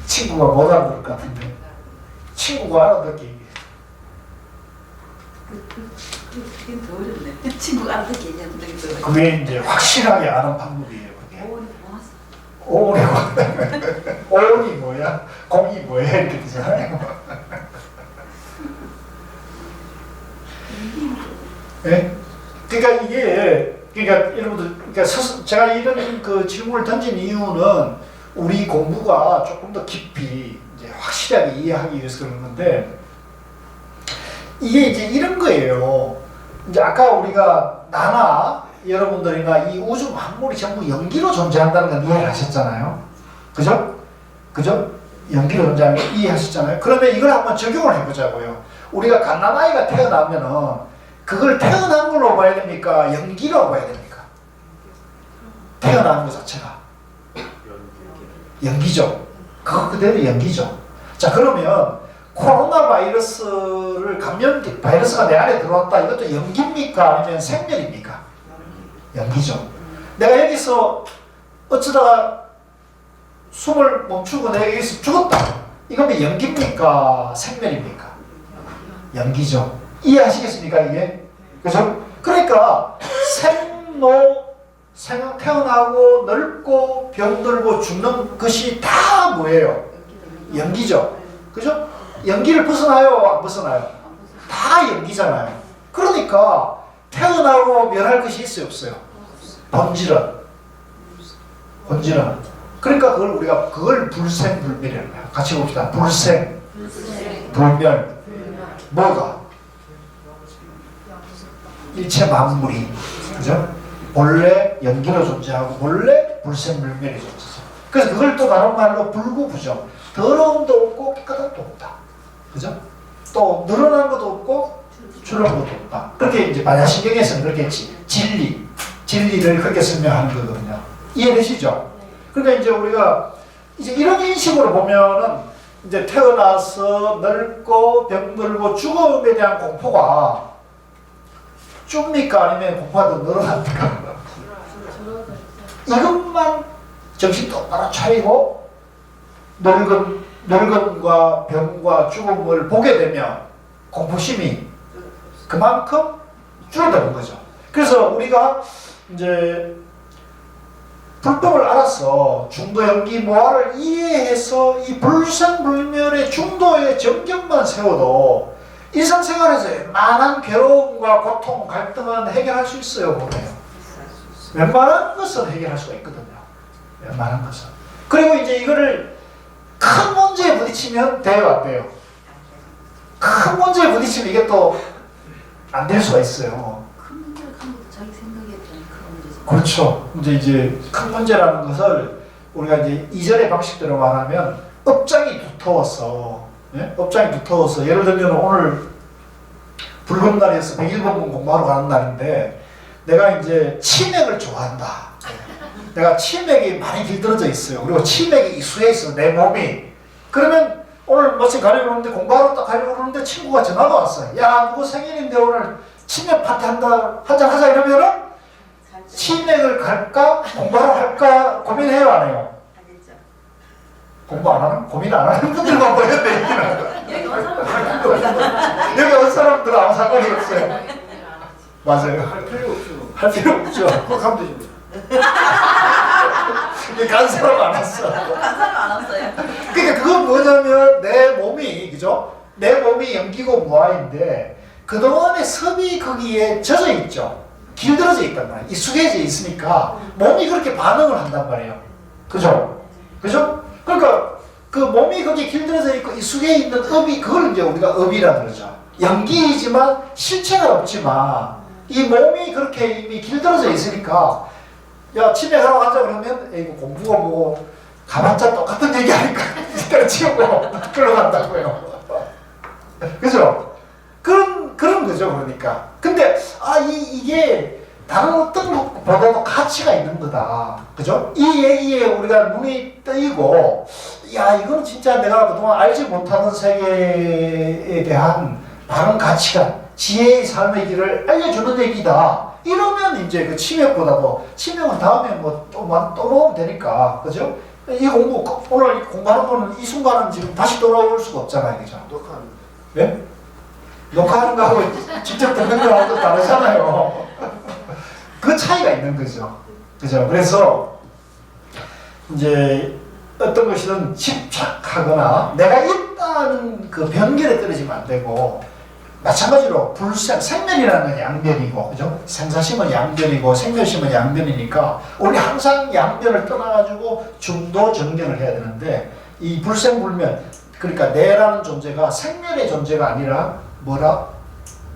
친구가 못 알아들을 것 같은데 친구가 알아듣기 그게 더 어렵네. 친구가 안 듣게 얘기하는데 그게 이제 확실하게 아는 방법이에요. 그게 오래 모았어. 오온이 뭐야? 공이 뭐야? 이렇게 되잖아요. 네? 그러니까 이게 그러니까 여러분들 그러니까 제가 이런 그 질문을 던진 이유는 우리 공부가 조금 더 깊이 이제 확실하게 이해하기 위해서 그런 건데 이게 이제 이런 거예요. 이제 아까 우리가 나나 여러분들이나 이 우주 만물이 전부 연기로 존재한다는 건 이해하셨잖아요. 그죠? 그죠? 연기로 존재하는 거 이해하셨잖아요. 그러면 이걸 한번 적용을 해보자고요. 우리가 갓난아이가 태어나면은 그걸 태어난 걸로 봐야 됩니까? 연기로 봐야 됩니까? 태어나는 것 자체가 연기죠. 그거 그대로 연기죠. 자, 그러면 코로나 바이러스를 바이러스가 내 안에 들어왔다. 이것도 연기입니까? 아니면 생멸입니까? 연기죠. 내가 여기서 어쩌다가 숨을 멈추고 내가 여기서 죽었다. 이거면 연기입니까? 생멸입니까? 연기죠. 이해하시겠습니까, 이게? 그죠? 그러니까 태어나고 늙고 병들고 죽는 것이 다 뭐예요? 연기죠. 그죠? 연기를 벗어나요? 안 벗어나요? 다 연기잖아요. 그러니까 태어나고 멸할 것이 있어요? 없어요? 본질은. 그러니까 그걸 불생불멸이라고 해요. 같이 봅시다. 불생, 불멸. 뭐가? 일체 만물이. 그죠? 본래 연기로 존재하고 본래 불생불멸이 존재하죠. 그래서 그걸 또 다른 말로 불구부정. 더러움도 없고 깨끗함도 없다. 그죠? 또 늘어난 것도 없고 줄어든 것도 없다. 그렇게 이제 반야신경에서는 그렇게 진리를 그렇게 설명하는 거거든요. 이해되시죠? 그러니까 이제 우리가 이제 이런 인식으로 보면은 이제 태어나서 늙고 병들고 죽음에 대한 공포가 줍니까? 아니면 공포가 더 늘어납니까? 이것만 정신 똑바로 차리고 늙음과 병과 죽음을 보게 되면 공포심이 그만큼 줄어드는 거죠. 그래서 우리가 이제 불법을 알아서 중도 연기 모화를 이해해서 이 불생불멸의 중도의 정견만 세워도 일상생활에서 웬만한 괴로움과 고통, 갈등은 해결할 수 있어요. 보면 웬만한 것은 해결할 수가 있거든요. 웬만한 것은. 그리고 이제 이거를 큰 문제에 부딪히면 돼요, 안 돼요? 큰 문제에 부딪히면 이게 또 안 될 수가 있어요. 큰 문제를 한 것도 자기 생각에 대한 큰 문제죠. 그렇죠. 이제 큰 문제라는 것을 우리가 이제 이전의 방식대로 말하면 업장이 두터워서, 예? 업장이 두터워서 예를 들면 오늘 붉은 날이어서 101번문 공부하러 가는 날인데 내가 이제 치맥을 좋아한다. 내가 치맥이 많이 길들어져 있어요. 그리고 치맥이 이수해 있어, 내 몸이. 그러면 오늘 마침 가려고 그러는데 공부하러 딱 가려고 그러는데 친구가 전화가 왔어요. 야, 누구 생일인데 오늘 치맥 파티 한잔 하자 이러면은 치맥을 갈까? 공부하러 갈까? 고민해요, 안 해요? 알겠죠. 공부 안 하는? 고민 안 하는 분들만 보였네, 여기는. 여기 온 사람은 여기 온 사람들은 아무 상관이 없어요. 맞아요. 할 필요 없죠. 할 필요 없죠. 그거 가면 되지. 근데 간 사람 안 왔어. 간 사람 안 왔어요. 그러니까 그건 뭐냐면 내 몸이, 그죠? 내 몸이 연기고 무아인데 그동안의 섭이 거기에 젖어 있죠. 길들어져 있단 말이에요. 익숙해져 있으니까 몸이 그렇게 반응을 한단 말이에요. 그죠? 그죠? 그러니까 그 몸이 거기에 길들여져 있고 이 속에 있는 업이 그걸 이제 우리가 업이라 그러죠. 연기이지만 실체가 없지만 이 몸이 그렇게 이미 길들여져 있으니까 야 치매하러 가자 그러면 이거 공부가 뭐고 가봤자 똑같은 얘기하니까 때려치우고 끌어간다고요. 그죠? 그런 거죠. 그러니까 근데 이게 다른 어떤 것보다도 가치가 있는 거다. 그죠? 이 얘기에 우리가 눈이 뜨이고 야 이건 진짜 내가 그동안 알지 못하는 세계에 대한 바른 가치관, 지혜의 삶의 길을 알려주는 얘기다. 이러면 이제 그 치맥보다도 치맥은 다음에 뭐 또 놓으면 되니까. 그죠? 이 공부 오늘 공부하는 거는 이 순간은 지금 다시 돌아올 수가 없잖아요. 그죠? 녹화하는데. 네? 녹화하는 거하고 직접 듣는 거하고 또 다르잖아요. 그 차이가 있는 거죠. 그죠? 그래서 이제 어떤 것이든 집착하거나 내가 있다는 그 변결에 떨어지면 안 되고 마찬가지로 생멸이라는 건 양변이고, 그죠? 생사심은 양변이고 생멸심은 양변이니까 우리 항상 양변을 떠나가지고 중도 정견을 해야 되는데 이 불생불멸, 그러니까 내라는 존재가 생멸의 존재가 아니라 뭐라?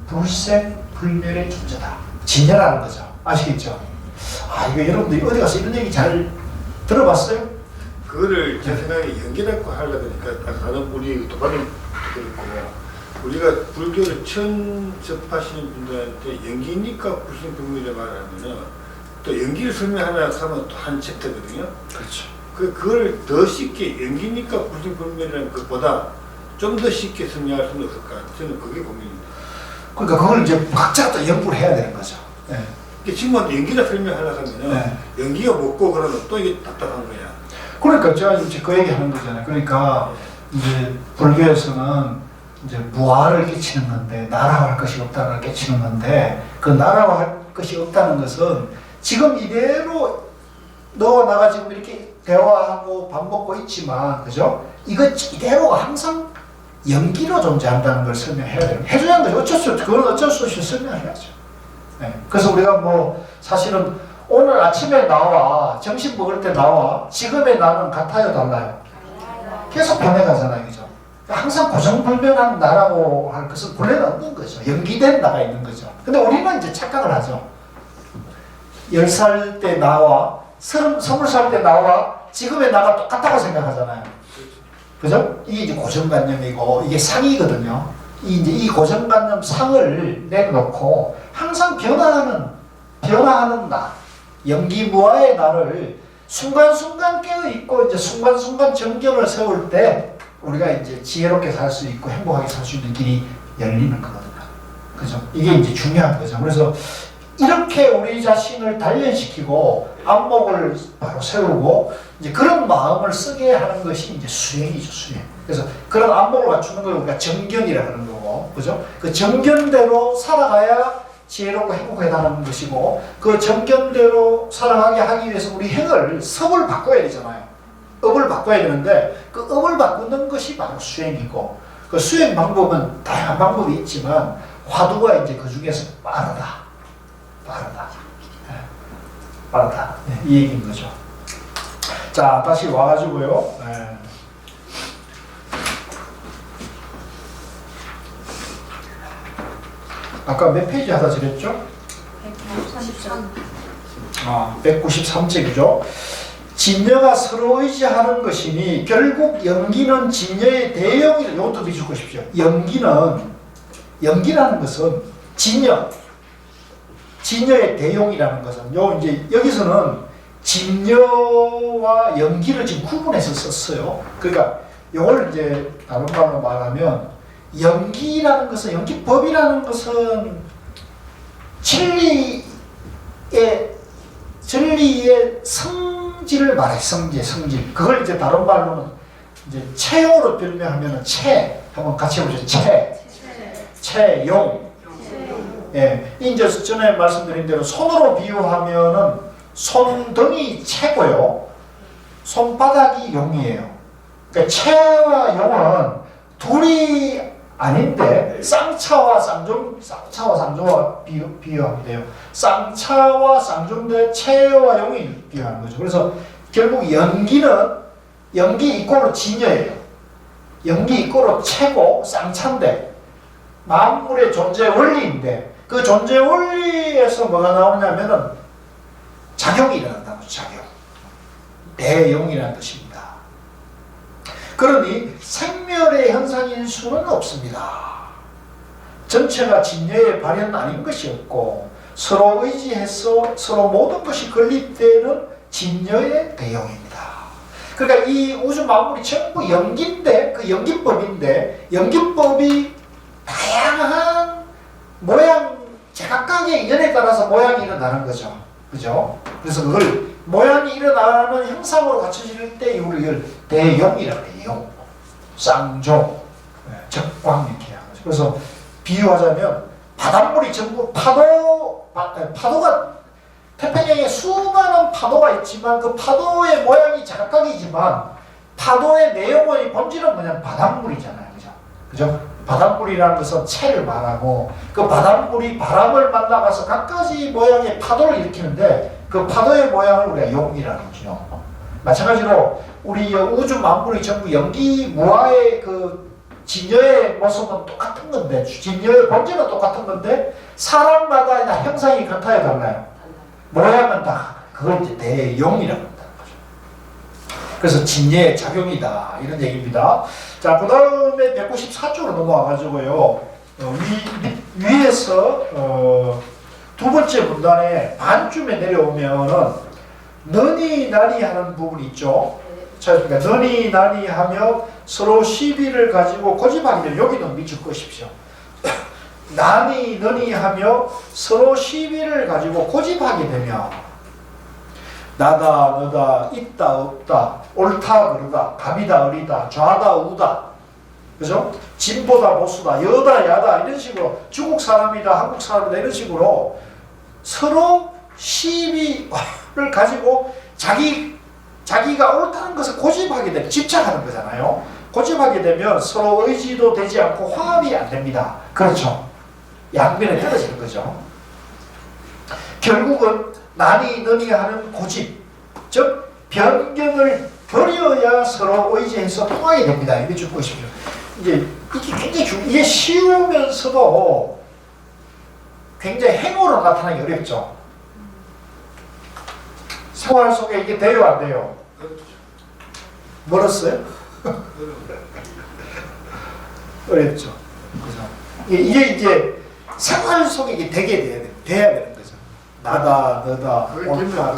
불생불멸의 존재다. 진여라는 거죠. 아시겠죠? 이거 여러분들이 어디 가서 이런 얘기 잘 들어봤어요? 그거를 제 생각에 연결하고 하려고 하니까 다른 우리 도파민 그렇고 우리가 불교를 처음 접하시는 분들한테 연기니까 불생불멸이라고 말하면은 또 연기를 설명하면 하면 또 한 챕터거든요. 그렇죠. 그걸 더 쉽게 연기니까 불생불멸이라는 것보다 좀 더 쉽게 설명할 수는 없을까? 저는 그게 고민입니다. 그러니까 그걸 이제 각자가 또 연구를 해야 되는 거죠. 네. 친구한테 연기를 설명하려고 하면은 네. 연기가 먹고 그러면 또 이게 답답한 거야. 그러니까 제가 이제 그 얘기 하는 거잖아요. 그러니까 이제 불교에서는 이제 무아를 깨치는 건데 나라할 것이 없다는 걸 깨치는 건데 그 나라할 것이 없다는 것은 지금 이대로 너와 나가 지금 이렇게 대화하고 밥 먹고 있지만 그죠? 이거 이대로가 항상 연기로 존재한다는 걸 설명해야 돼요. 해줘야 하는 거죠. 그건 어쩔 수 없이 설명해야죠. 네. 그래서 우리가 뭐 사실은 오늘 아침에 나와 점심 먹을 때 나와 지금의 나는 같아요 달라요? 계속 변해가잖아요. 그죠? 항상 고정불변한 나라고 할 것은 본래는 없는 거죠. 연기된 나가 있는 거죠. 근데 우리는 이제 착각을 하죠. 10살 때 나와 20살 때 나와 지금의 나가 똑같다고 생각하잖아요. 그죠? 이게 이제 고정관념이고 이게 상이거든요. 이 고정관념 상을 내려놓고 항상 변화하는 나, 연기무아의 나를 순간순간 깨어있고 이제 순간순간 정견을 세울 때 우리가 이제 지혜롭게 살 수 있고 행복하게 살 수 있는 길이 열리는 거거든요. 그죠? 이게 이제 중요한 거죠. 그래서 이렇게 우리 자신을 단련시키고 안목을 바로 세우고 이제 그런 마음을 쓰게 하는 것이 이제 수행이죠, 수행. 그래서 그런 안목을 갖추는 걸 우리가 정견이라 그러는 거고, 그죠? 그 정견대로 살아가야 지혜롭고 행복하다는 것이고, 그 정견대로 살아가게 하기 위해서 우리 행을 섭을 바꿔야 되잖아요. 업을 바꿔야 되는데 그 업을 바꾸는 것이 바로 수행이고, 그 수행 방법은 다양한 방법이 있지만 화두가 이제 그 중에서 빠르다. 네, 이 얘기인 거죠. 자, 다시 와가지고요. 네. 아까 몇 페이지 하다 지냈죠? 193쪽이죠. 진여가 서로 의지하는 것이니 결국 연기는 진여의 대형이다. 이것도 비추고 싶죠. 연기라는 것은 진여의 대용이라는 것은 이제 여기서는 진여와 연기를 지금 구분해서 썼어요. 그러니까 이걸 이제 다른 말로 말하면 연기라는 것은 연기법이라는 것은 진리의 성질을 말해. 성질. 그걸 이제 다른 말로는 이제 체용으로 변명하면은 한번 같이 해보죠. 체용. 예, 이제 전에 말씀드린 대로 손으로 비유하면은 손등이 체고요, 손바닥이 용이에요. 그러니까 체와 용은 둘이 아닌데 쌍차와 쌍조와 비유하면 돼요. 쌍차와 쌍조인데 체와 용이 비유하는 거죠. 그래서 결국 연기는 연기 이꼬르 진여예요. 연기 이꼬르 최고 쌍차인데 만물의 존재 원리인데 그 존재 원리에서 뭐가 나오냐면은 작용이 일어난다고. 작용. 대용이라는 뜻입니다. 그러니 생멸의 현상인 수는 없습니다. 전체가 진여의 발현 아닌 것이 없고 서로 의지해서 서로 모든 것이 건립되는 진여의 대용입니다. 그러니까 이 우주 만물이 전부 연기인데 그 연기법인데 연기법이 다양한 모양 제각각의 인연에 따라서 모양이 일어나는 거죠. 그죠? 그래서 그걸 모양이 일어나는 형상으로 갖춰질 때 우리를 대용이라고 해요. 용, 쌍종, 적광 이렇게 하는 거죠. 그래서 비유하자면 바닷물이 전부 파도가 태평양에 수많은 파도가 있지만 그 파도의 모양이 제각각이지만 파도의 내용의 본질은 뭐냐면 바닷물이잖아요. 그죠? 그죠? 바닷물이라는 것은 체를 말하고 그 바닷물이 바람을 만나가서 각가지 모양의 파도를 일으키는데 그 파도의 모양을 우리가 용이라는 거죠. 마찬가지로 우리 우주 만물이 전부 연기 무아의 그 진여의 모습은 똑같은 건데 진여의 본질은 똑같은 건데 사람마다 형상이 같아야 달라요. 모양은 다 그걸 이제 대용이라고 한다는 거죠. 그래서 진여의 작용이다 이런 얘기입니다. 자, 그 다음에 194쪽으로 넘어와가지고요. 위에서 두 번째 문단에 반쯤에 내려오면은 너니 나니 하는 부분이 있죠. 찾으니까 너니 나니 하며 서로 시비를 가지고 고집하게 되면 여기는 밑줄 그으십시오. 나니 너니 하며 서로 시비를 가지고 고집하게 되면 나다 너다 있다 없다 옳다 그르다 갑이다 어리다 좌다 우다 그죠? 진보다 보수다 여다 야다 이런 식으로 중국 사람이다 한국 사람이다 이런 식으로 서로 시비를 가지고 자기가 옳다는 것을 고집하게 되면 집착하는 거잖아요. 고집하게 되면 서로 의지도 되지 않고 화합이 안 됩니다. 그렇죠? 양면에 떨어지는 거죠. 결국은 나니 너니 하는 고집, 즉 변경을 버려야 서로 의지해서 통하게 됩니다. 이게 줄 것이죠. 이제 이게 굉장히 이게 쉬우면서도 굉장히 행으로 나타나기 어렵죠. 생활 속에 이게 돼요, 안 돼요? 멀었어요? 어렵죠. 그래서 이게 이제 생활 속에 이게 돼야 되는 거죠. 나다, 너다, 옳다.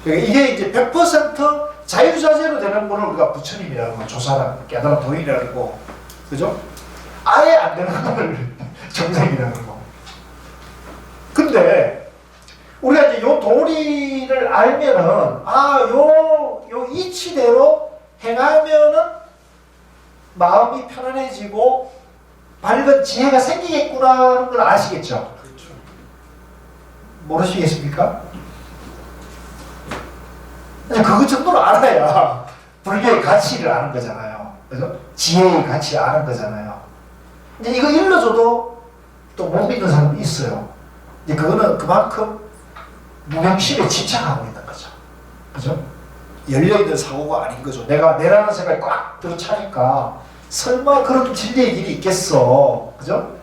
이게 이제 100% 자유자재로 되는 거를 우리가 부처님이라고 하고 조사람, 깨달은 도인이라고, 그죠? 아예 안 되는 걸 정생이라고 하고. 근데 우리가 이제 요 도리를 알면은 요 이치대로 행하면은 마음이 편안해지고 밝은 지혜가 생기겠구나 하는 걸 아시겠죠? 그렇죠. 모르시겠습니까? 그것 정도로 알아야 불교의 가치를 아는 거잖아요. 그죠? 지혜의 가치를 아는 거잖아요. 이제 이거 일러줘도 또 못 믿는 사람이 있어요. 이제 그거는 그만큼 무명심에 집착하고 있는 거죠. 그죠? 열려있는 사고가 아닌 거죠. 내가 내라는 생각이 꽉 들어차니까 설마 그런 진리의 길이 있겠어. 그죠?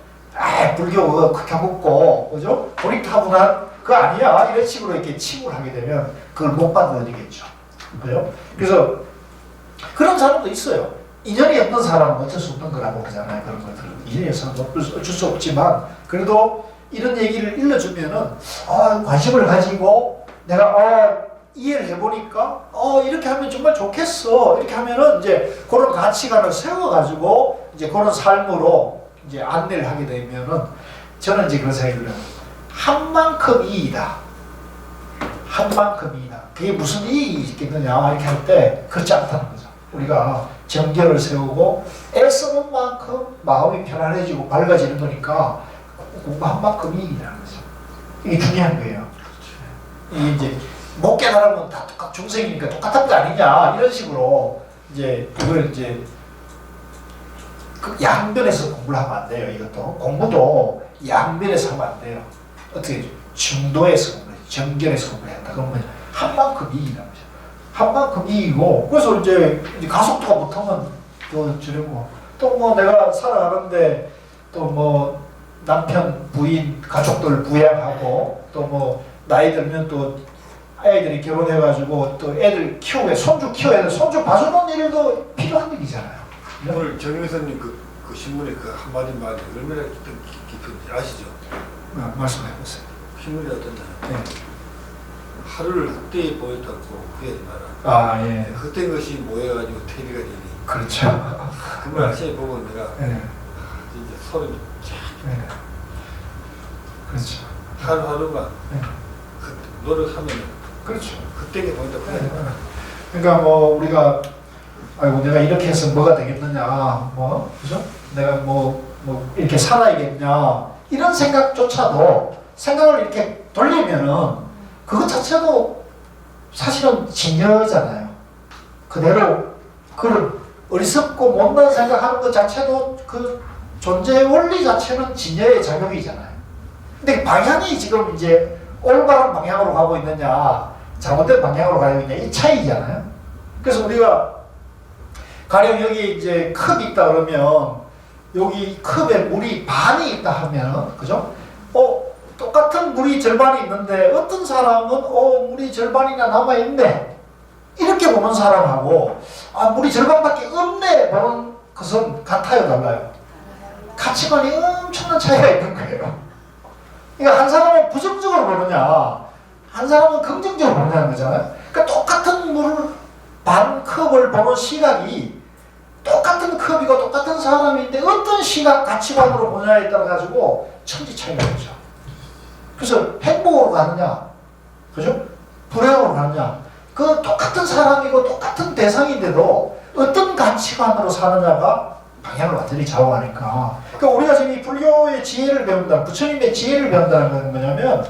불교 그렇게 먹고, 그죠? 고리타분한 그거 아니야. 이런 식으로 이렇게 침을 하게 되면 그걸 못 받아들이겠죠. 그죠? 그래서 그런 사람도 있어요. 인연이 없는 사람은 어쩔 수 없는 거라고 그러잖아요. 그런 것들은. 인연이 없어서 어쩔 수 없지만 그래도 이런 얘기를 일러주면은 관심을 가지고 내가 이해를 해보니까 이렇게 하면 정말 좋겠어. 이렇게 하면은 이제 그런 가치관을 세워가지고 이제 그런 삶으로 이제 안내를 하게 되면은 저는 이제 그런 생각이 들어요. 한 만큼 이이다. 한 만큼 이이다. 그게 무슨 이익이 있겠느냐 이렇게 할 때 그렇지 않다는 거죠. 우리가 정결을 세우고 애쓰는 만큼 마음이 편안해지고 밝아지는 거니까 공부한 만큼 이익이라는 거죠. 이게 중요한 거예요. 이게 이제 못 깨달으면 다 중생이니까 똑같은 거 아니냐 이런 식으로 이제 이걸 이제 그 양변에서 공부를 하면 안 돼요. 이것도 공부도 양변에서 하면 안 돼요. 어떻게 중도에서 공부해, 정결에서 공부해야 한다. 그러면 한 만큼 이익이라는 거죠. 한 만큼 이기고 그래서 이제 가속도가 못하면 또 줄이고 또 뭐 내가 살아가는데 또 뭐 남편, 부인, 가족들 부양하고 또 뭐 나이 들면 또 아이들이 결혼해가지고 또 애들 키우고 손주 키워야 돼. 손주 봐주는 일도 필요한 일이잖아요. 오늘 정영선님 그 신문에 그 한마디 말이 얼마나 깊은지 아시죠? 말씀해보세요. 신문이 어떻나요? 네. 하루를 헛되이 보였다고 그게 말아. 예. 헛된 것이 모여가지고 퇴비가 되니. 그렇죠. 그 말 아침에 보고 내가 네. 진짜 소름이 쫙. 네. 그렇죠. 하루하루만 네. 노력하면 그렇죠. 헛되게 보인다고 해야 되나? 그러니까 뭐 우리가 아이고 내가 이렇게 해서 뭐가 되겠느냐 뭐 그죠? 내가 뭐 이렇게 살아야겠냐 이런 생각조차도 생각을 이렇게 돌리면은 그것 자체도 사실은 진여잖아요. 그대로 그런 어리석고 못난 생각하는 것 자체도 그 존재의 원리 자체는 진여의 작용이잖아요. 근데 방향이 지금 이제 올바른 방향으로 가고 있느냐 잘못된 방향으로 가고 있느냐 이 차이잖아요. 그래서 우리가 가령 여기 이제 컵이 있다 그러면 여기 컵에 물이 반이 있다 하면 그죠? 똑같은 물이 절반이 있는데 어떤 사람은 물이 절반이나 남아 있네 이렇게 보는 사람하고 물이 절반밖에 없네 보는 것은 같아요, 달라요? 가치관이 엄청난 차이가 있는 거예요. 그러니까 한 사람은 부정적으로 보느냐 한 사람은 긍정적으로 보느냐는 거잖아요. 그러니까 똑같은 물을 반 컵을 보는 시각이 똑같은 컵이고 똑같은 사람인데 어떤 시각 가치관으로 보느냐에 따라 가지고 천지 차이가 나죠. 그래서 행복으로 가느냐 그죠? 불행으로 가느냐 그 똑같은 사람이고 똑같은 대상인데도 어떤 가치관으로 사느냐가 방향을 완전히 좌우하니까. 그러니까 우리가 지금 이 불교의 지혜를 배운다, 부처님의 지혜를 배운다는 건 뭐냐면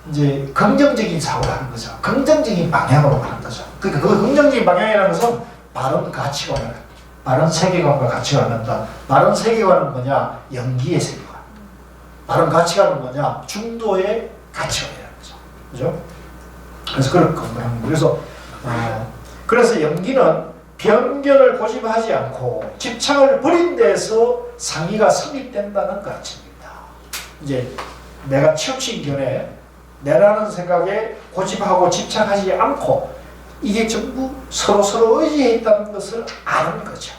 이제 긍정적인 사고를 하는 거죠. 긍정적인 방향으로 가는 거죠. 그러니까 그 긍정적인 방향이라는 것은 바른 가치관을, 바른 세계관과 가치관을 한다. 바른 세계관은 뭐냐? 연기의 세계관. 바른 가치관은 뭐냐? 중도의 가치관이라는 거죠. 그죠? 그래서 그런 건강합니다. 그래서 연기는 변견을 고집하지 않고 집착을 버린 데서 상의가 성립된다는 가르침입니다. 이제 내가 치우친 견해, 내라는 생각에 고집하고 집착하지 않고 이게 전부 서로 의지해 있다는 것을 아는 거죠.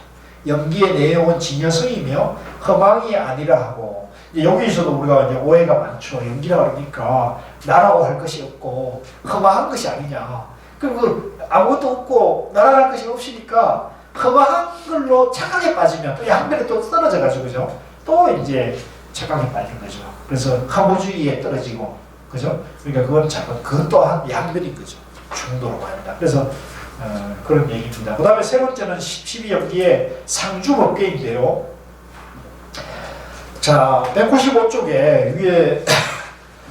연기의 내용은 진여성이며 허망이 아니라 하고 여기서도 우리가 이제 오해가 많죠. 연기라 그러니까 나라고 할 것이 없고 허망한 것이 아니냐. 그리고 아무것도 없고 나라할 것이 없으니까 허망한 걸로 착각에 빠지면 또 양면에 또 떨어져 가지고 그죠? 또 이제 착각에 빠진 거죠. 그래서 허무주의에 떨어지고 그죠? 그러니까 그건 또한 양면인 거죠. 중도로 갑니다. 그래서 그런 얘기입니다. 그 다음에 세 번째는 12연기의 상주법계인데요. 자, 195쪽에 위에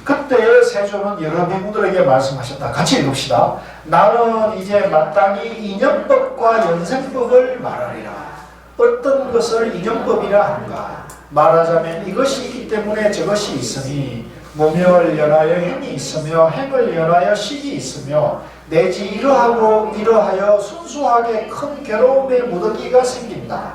그때 세조는 여러 비구들에게 말씀하셨다. 같이 읽읍시다. 나는 이제 마땅히 인연법과 연생법을 말하리라. 어떤 것을 인연법이라 하는가? 말하자면 이것이 있기 때문에 저것이 있으니 무명을 연하여 행이 있으며 행을 연하여 식이 있으며 내지 이러하여 순수하게 큰 괴로움의 무더기가 생긴다.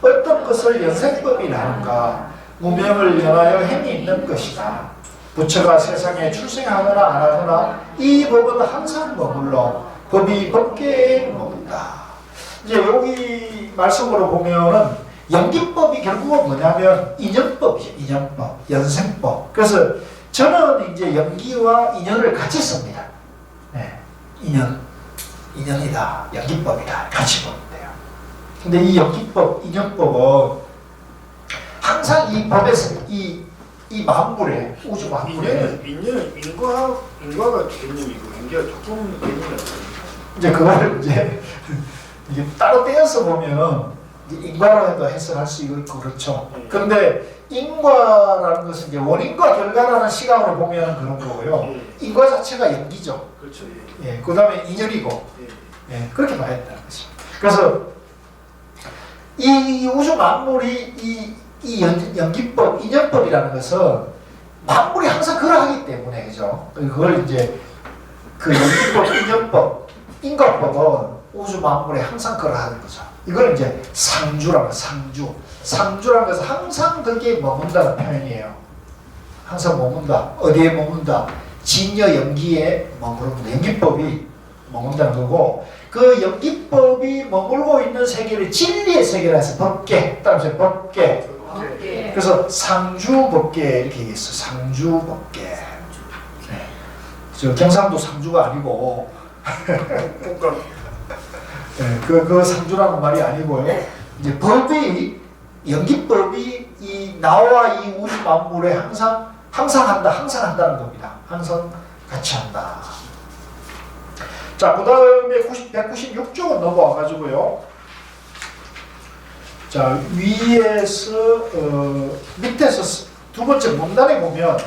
어떤 것을 연생법이라 하는가? 무명을 연하여 행이 있는 것이다. 부처가 세상에 출생하거나 안 하거나 이 법은 항상 머물러 법이 법계에 머문다. 이제 여기 말씀으로 보면은 연기법이 결국은 뭐냐면 인연법이죠. 인연법, 연생법. 그래서 저는 이제 연기와 인연을 같이 씁니다. 네, 인연이다, 연기법이다 같이 보면 돼요. 근데 이 연기법, 인연법은 항상 이 법에서 이 만물에 우주 만물에 인연은 인과가 개념이고 인계가 조금 개념이 없어요. 이제 그걸 이제 이게 따로 떼어서 보면은 인과로 해도 해석할 수 있고 그렇죠. 그런데 인과라는 것은 이제 원인과 결과라는 시각으로 보면 그런 거고요. 인과 자체가 연기죠. 그렇죠. 예, 그다음에 인연이고, 예, 그렇게 봐야 된다는 거죠. 그래서 이 우주 만물이 이 연기법, 인연법이라는 것은 만물이 항상 그러하기 때문에 그죠. 그걸 이제 그 연기법, 인연법 인과법은 우주 만물에 항상 그러하는 거죠. 이거는 이제 상주라는 거예요. 상주라는 것은 항상 거기에 머문다는 표현이에요. 항상 머문다. 어디에 머문다? 진여 연기에 머무릅니다. 연기법이 머문다는 거고, 그 연기법이 머물고 있는 세계를 진리의 세계라 해서 법계, 따라서 법계. 그래서 상주법계 이렇게 얘기했어. 상주법계. 네. 저 경상도 상주가 아니고 네, 그 상주라는 말이 아니고요. 이제 법이 연기법이 이 나와 이 우주 만물에 항상 한다는 겁니다. 항상 같이 한다. 자, 그 다음에 196쪽은 넘어와가지고요. 자, 위에서 밑에서 두 번째 문단에 보면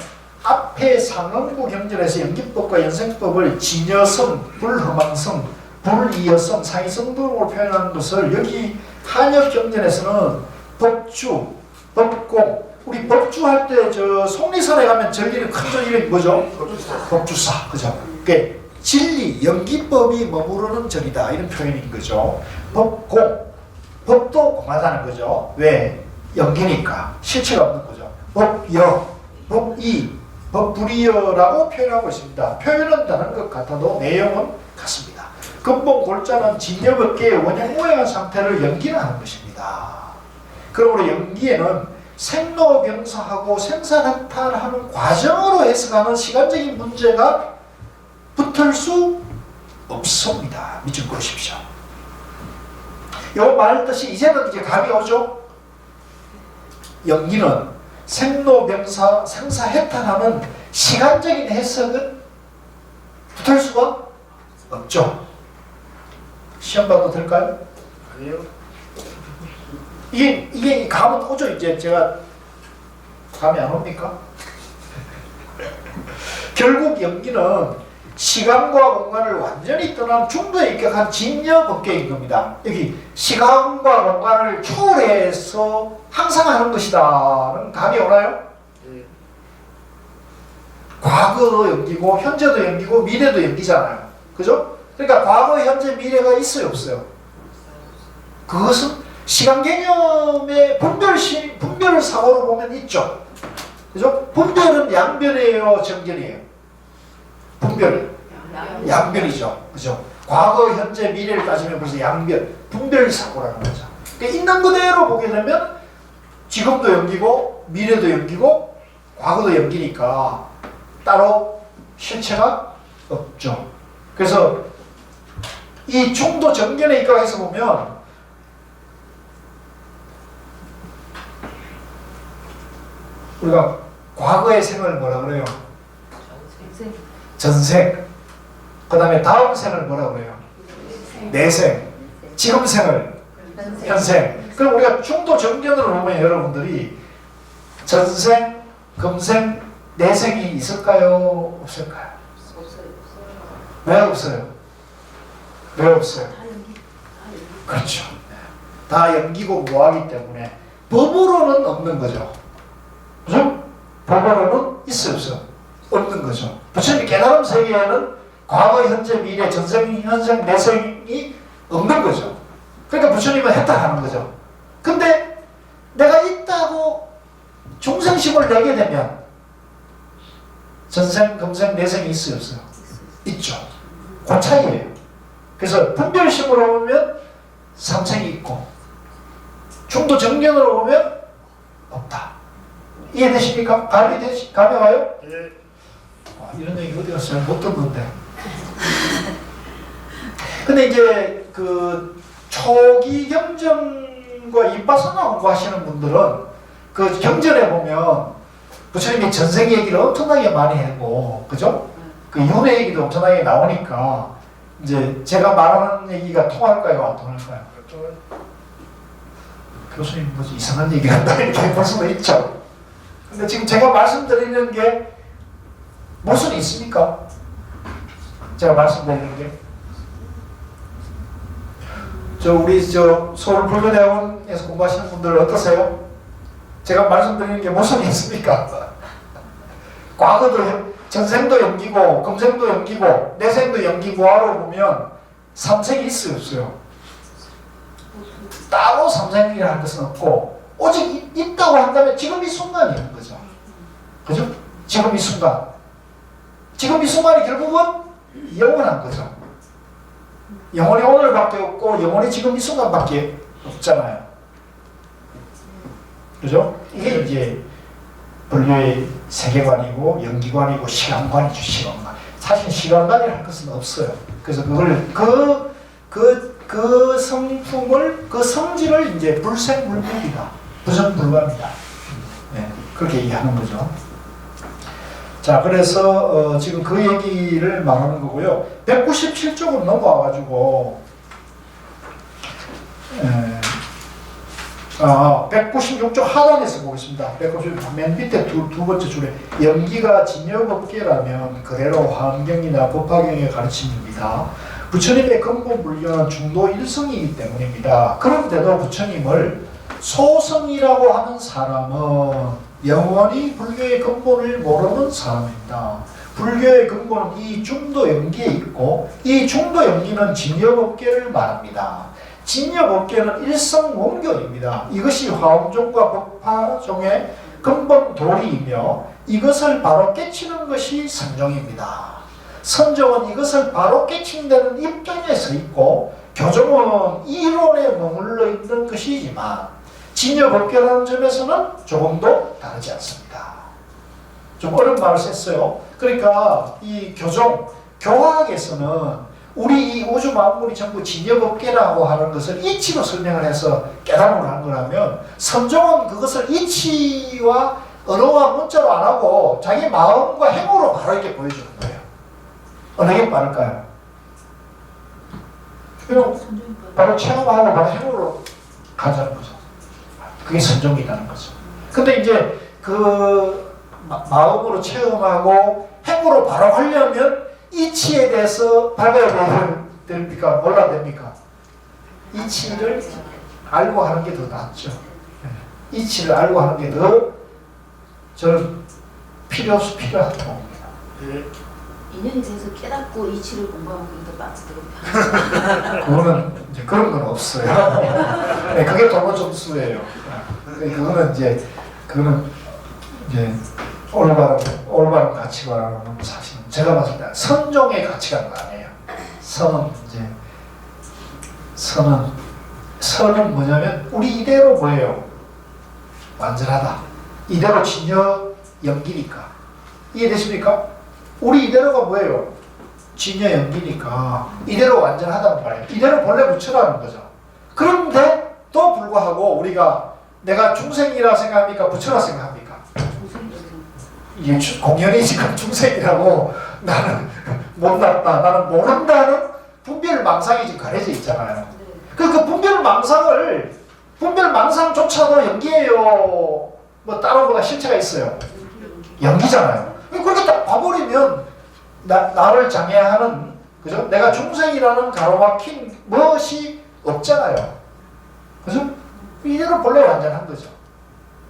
앞에 상응부 경전에서 연기법과 연생법을 진여성, 불허망성, 불이여성, 상이성 등으로 표현하는 것을 여기 한역 경전에서는 법주, 법공, 우리 법주 할 때 저 속리산에 가면 절기는 큰 절기는 뭐죠? 법주사, 그죠? 그게 진리, 연기법이 머무르는 절이다 이런 표현인 거죠. 법공, 법도 공하다는 거죠. 왜? 연기니까 실체가 없는 거죠. 법여, 법이, 법불이여라고 표현하고 있습니다. 표현은 다른 것 같아도 내용은 같습니다. 근본 골자는 진여법계의 원형무행한 상태를 연기하는 것입니다. 그러므로 연기에는 생로병사하고 생사낙탈하는 과정으로 해석하는 시간적인 문제가 붙을 수 없습니다. 믿지 보십시오. 요 말 뜻이 이제는 이제 감이 오죠? 연기는 생로병사, 생사해탈하는 시간적인 해석은 붙을 수가 없죠. 시험 봐도 될까요? 아니요. 이게 감은 오죠. 이제 제가 감이 안 옵니까? 결국 연기는 시간과 공간을 완전히 떠난 중도에 입각한 진여법계인 겁니다. 여기 시간과 공간을 초월해서 항상 하는 것이다는 감이 오나요? 과거도 연기고 현재도 연기고 미래도 연기잖아요. 그죠? 그러니까 과거, 현재, 미래가 있어요, 없어요? 그것은 시간 개념의 분별 사고로 보면 있죠. 그죠? 분별은 양변이에요, 정견이에요? 분별이 양변이죠. 그죠? 과거, 현재, 미래를 따지면 벌써 양변, 분별 사고라는 거죠. 그러니까 있는 그대로 보게 되면 지금도 연기고 미래도 연기고 과거도 연기니까 따로 실체가 없죠. 그래서 이 중도 정견에 입각해서 보면 우리가 과거의 생을 뭐라 그래요? 전생. 그 다음에 다음 생을 뭐라 그래요? 내생. 지금 생을 현생. 그럼 우리가 중도 정견으로 보면 여러분들이 전생, 금생, 내생이 있을까요? 없을까요? 왜 없어요? 왜 없어요? 그렇죠. 다 연기고 뭐하기 때문에 법으로는 없는 거죠. 그죠? 법으로는 있어요, 없어요? 없는 거죠. 부처님 깨달음 세계에는 과거, 현재, 미래, 전생, 현생, 내생이 없는 거죠. 그러니까 부처님은 했다라는 거죠. 근데 내가 있다고 중생심을 내게 되면 전생, 금생, 내생이 있어요, 없어요? 있죠. 그 차이예요. 그래서 분별심으로 보면 삼생이 있고 중도 정견으로 보면 없다. 이해되십니까? 감이 와요? 예. 이런 얘기 어디 가서 잘 못 듣는데. 근데 이제 그 초기 경전과 이빠사나 공부하시는 분들은 그 경전에 보면 부처님이 전생 얘기를 엄청나게 많이 하고, 그죠? 그 윤회 얘기도 엄청나게 나오니까 이제 제가 말하는 얘기가 통할까요? 안 통할까요? 교수님 뭐지 이상한 얘기 한다 이렇게 볼 수도 있죠. 근데 지금 제가 말씀드리는 게 무슨 있습니까? 제가 말씀드리는 게 우리 서울불교대학원에서 공부하시는 분들 어떠세요? 제가 말씀드리는 게 무슨 있습니까? 과거도 전생도 연기고 금생도 연기고 내생도 연기고 하러 보면 삼색이 있어요, 없어요? 따로 삼색이라는 것은 없고 오직 있다고 한다면 지금 이 순간이라는 거죠. 그죠? 지금 이 순간. 지금 이 순간이 결국은 영원한 거죠. 영원히 오늘밖에 없고 영원히 지금 이 순간밖에 없잖아요. 그죠? 이게 이제 불교의 세계관이고 연기관이고 시간관이죠. 시간관. 사실 시간관이라는 것은 없어요. 그래서 그걸 그 성품을 그 성질을 이제 불생불滅이다. 부정불가입니다. 네, 그렇게 얘기하는 거죠. 자, 그래서 지금 그 얘기를 말하는 거고요. 197쪽으로 넘어와가지고 196쪽 하단에서 보겠습니다. 196쪽 맨 밑에 두 번째 줄에 연기가 진여법계라면 그대로 환경이나 법화경의 가르침입니다. 부처님의 근본 불교는 중도 일성이기 때문입니다. 그런데도 부처님을 소성이라고 하는 사람은 영원히 불교의 근본을 모르는 사람입니다. 불교의 근본은 이 중도 연기에 있고 이 중도 연기는 진여법계를 말합니다. 진여법계는 일성원교입니다. 이것이 화엄종과 법화종의 근본 도리이며 이것을 바로 깨치는 것이 선종입니다. 선종은 이것을 바로 깨치는 데는 입장에 서 있고 교종은 이론에 머물러 있는 것이지만 진여법계라는 점에서는 조금도 다르지 않습니다. 좀 어려운 말을 썼어요. 그러니까 이 교종, 교화학에서는 우리 이 우주 만물이 전부 진여법계라고 하는 것을 이치로 설명을 해서 깨달음을 하는 거라면 선종은 그것을 이치와 언어와 문자로 안 하고 자기 마음과 행으로 바로 이렇게 보여주는 거예요. 어느 게 빠를까요? 바로 체험하고 바로 행으로 가자는 거죠. 그게 선종이라는 거죠. 근데 이제 그 마음으로 체험하고 행으로 바로 하려면 이치에 대해서 발견해야 됩니까? 몰라야 됩니까? 이치를 알고 하는 게 더 낫죠. 이치를 알고 하는 게 더 저는 필요하다고 봅니다. 인연이 돼서 깨닫고 이치를 공부하면 그게 더 빠지도록 그거는 이제 그런 건 없어요. 네, 그게 도로 점수예요. 그거는 이제 올바른 가치관은 사실 제가 봤을 때 선종의 가치관은 아니에요. 선은 뭐냐면 우리 이대로 뭐예요? 완전하다. 이대로 진여 연기니까. 이해되십니까? 우리 이대로가 뭐예요? 진여 연기니까 이대로 완전하다는 말이에요. 이대로 본래 부처라는 거죠. 그런데 또 불구하고 우리가 내가 중생이라 생각합니까? 부처라 생각합니까? 이게 공연이 지금 중생이라고 나는 못났다, 나는 모른다는 분별망상이 지금 가려져 있잖아요. 그 분별망상조차도 연기예요. 뭐 다른 거나 실체가 있어요. 연기잖아요. 그렇게 딱 봐버리면 나를 장애하는, 그죠? 내가 중생이라는 가로막힌 무엇이 없잖아요. 그죠? 이대로 본래 완전한 거죠.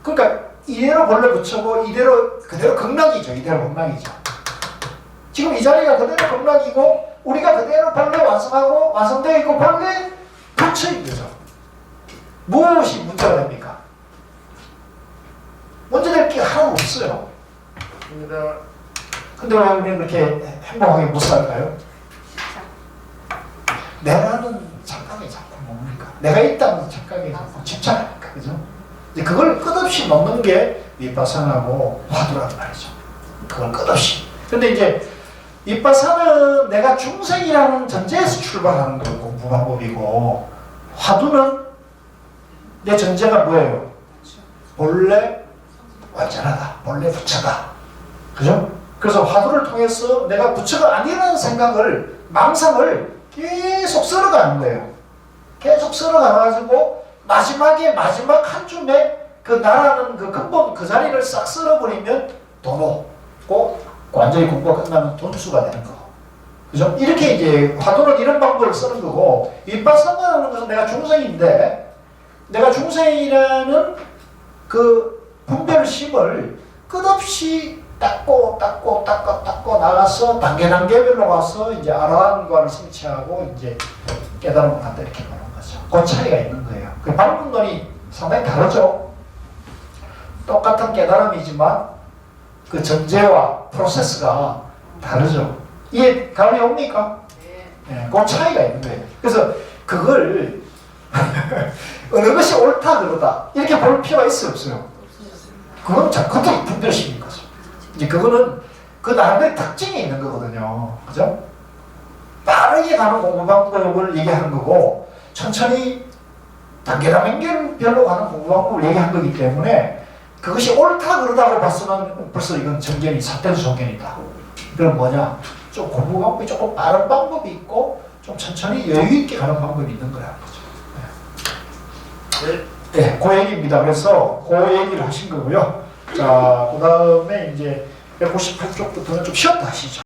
그러니까 이대로 본래 부처고 이대로 그대로 극락이죠. 이대로 극락이죠. 지금 이 자리가 그대로 극락이고 우리가 그대로 본래 완성하고 완성되어 있고 본래 부처인 거죠. 무엇이 문제가 됩니까? 문제될 게 하나도 없어요. 근데 왜 우리는 그렇게 행복하게 못 살까요? 내가는 착각이 자꾸 뭡니까? 내가 있다는 착각이 자꾸 집착하니까, 그죠? 이제 그걸 끝없이 먹는 게 윗바사나고 화두란 말이죠. 그걸 끝없이. 근데 이제 윗바사는 내가 중생이라는 전제에서 출발하는 거 공부 방법이고, 화두는 내 전제가 뭐예요? 본래 완전하다. 본래 부처다. 그죠? 그래서 화두를 통해서 내가 부처가 아니라는 생각을, 망상을 계속 썰어가는 거예요. 계속 썰어가가지고 마지막 한 줌에 그 나라는 그 근본 그 자리를 싹 썰어버리면 도노고 완전히 공부가 끝나면 돈수가 되는 거. 그죠? 이렇게 이제 화두는 이런 방법을 쓰는 거고, 윗바사나라는 것은 내가 중생인데 내가 중생이라는 그 분별심을 끝없이 닦고 나가서 단계별로 가서 이제 아라한과를 성취하고 이제 깨달음을 갖다 이렇게 보는 거죠. 그 차이가 있는 거예요. 그 발문론이 상당히 다르죠. 똑같은 깨달음이지만 그 전제와 프로세스가 다르죠. 이해 감이 옵니까? 네, 그 차이가 있는 거예요. 그래서 그걸 어느 것이 옳다 그러다 이렇게 볼 필요가 있어요, 없어요? 그건 그것도 분별심인 거죠. 이제 그거는 그 나름대로 특징이 있는 거거든요. 그죠? 빠르게 가는 공부 방법을 얘기하는 거고 천천히 단계별로 가는 공부 방법을 얘기한 거기 때문에 그것이 옳다 그러다고 봤으면 벌써 이건 정견이 삿대수 정견이다. 그럼 뭐냐? 좀 공부 방법이 조금 빠른 방법이 있고 좀 천천히 여유 있게 가는 방법이 있는 거라는 거죠. 네, 그 얘기입니다. 그래서 그 얘기를 하신 거고요. 자, 그 다음에 이제 198쪽부터는 좀 쉬었다 하시죠.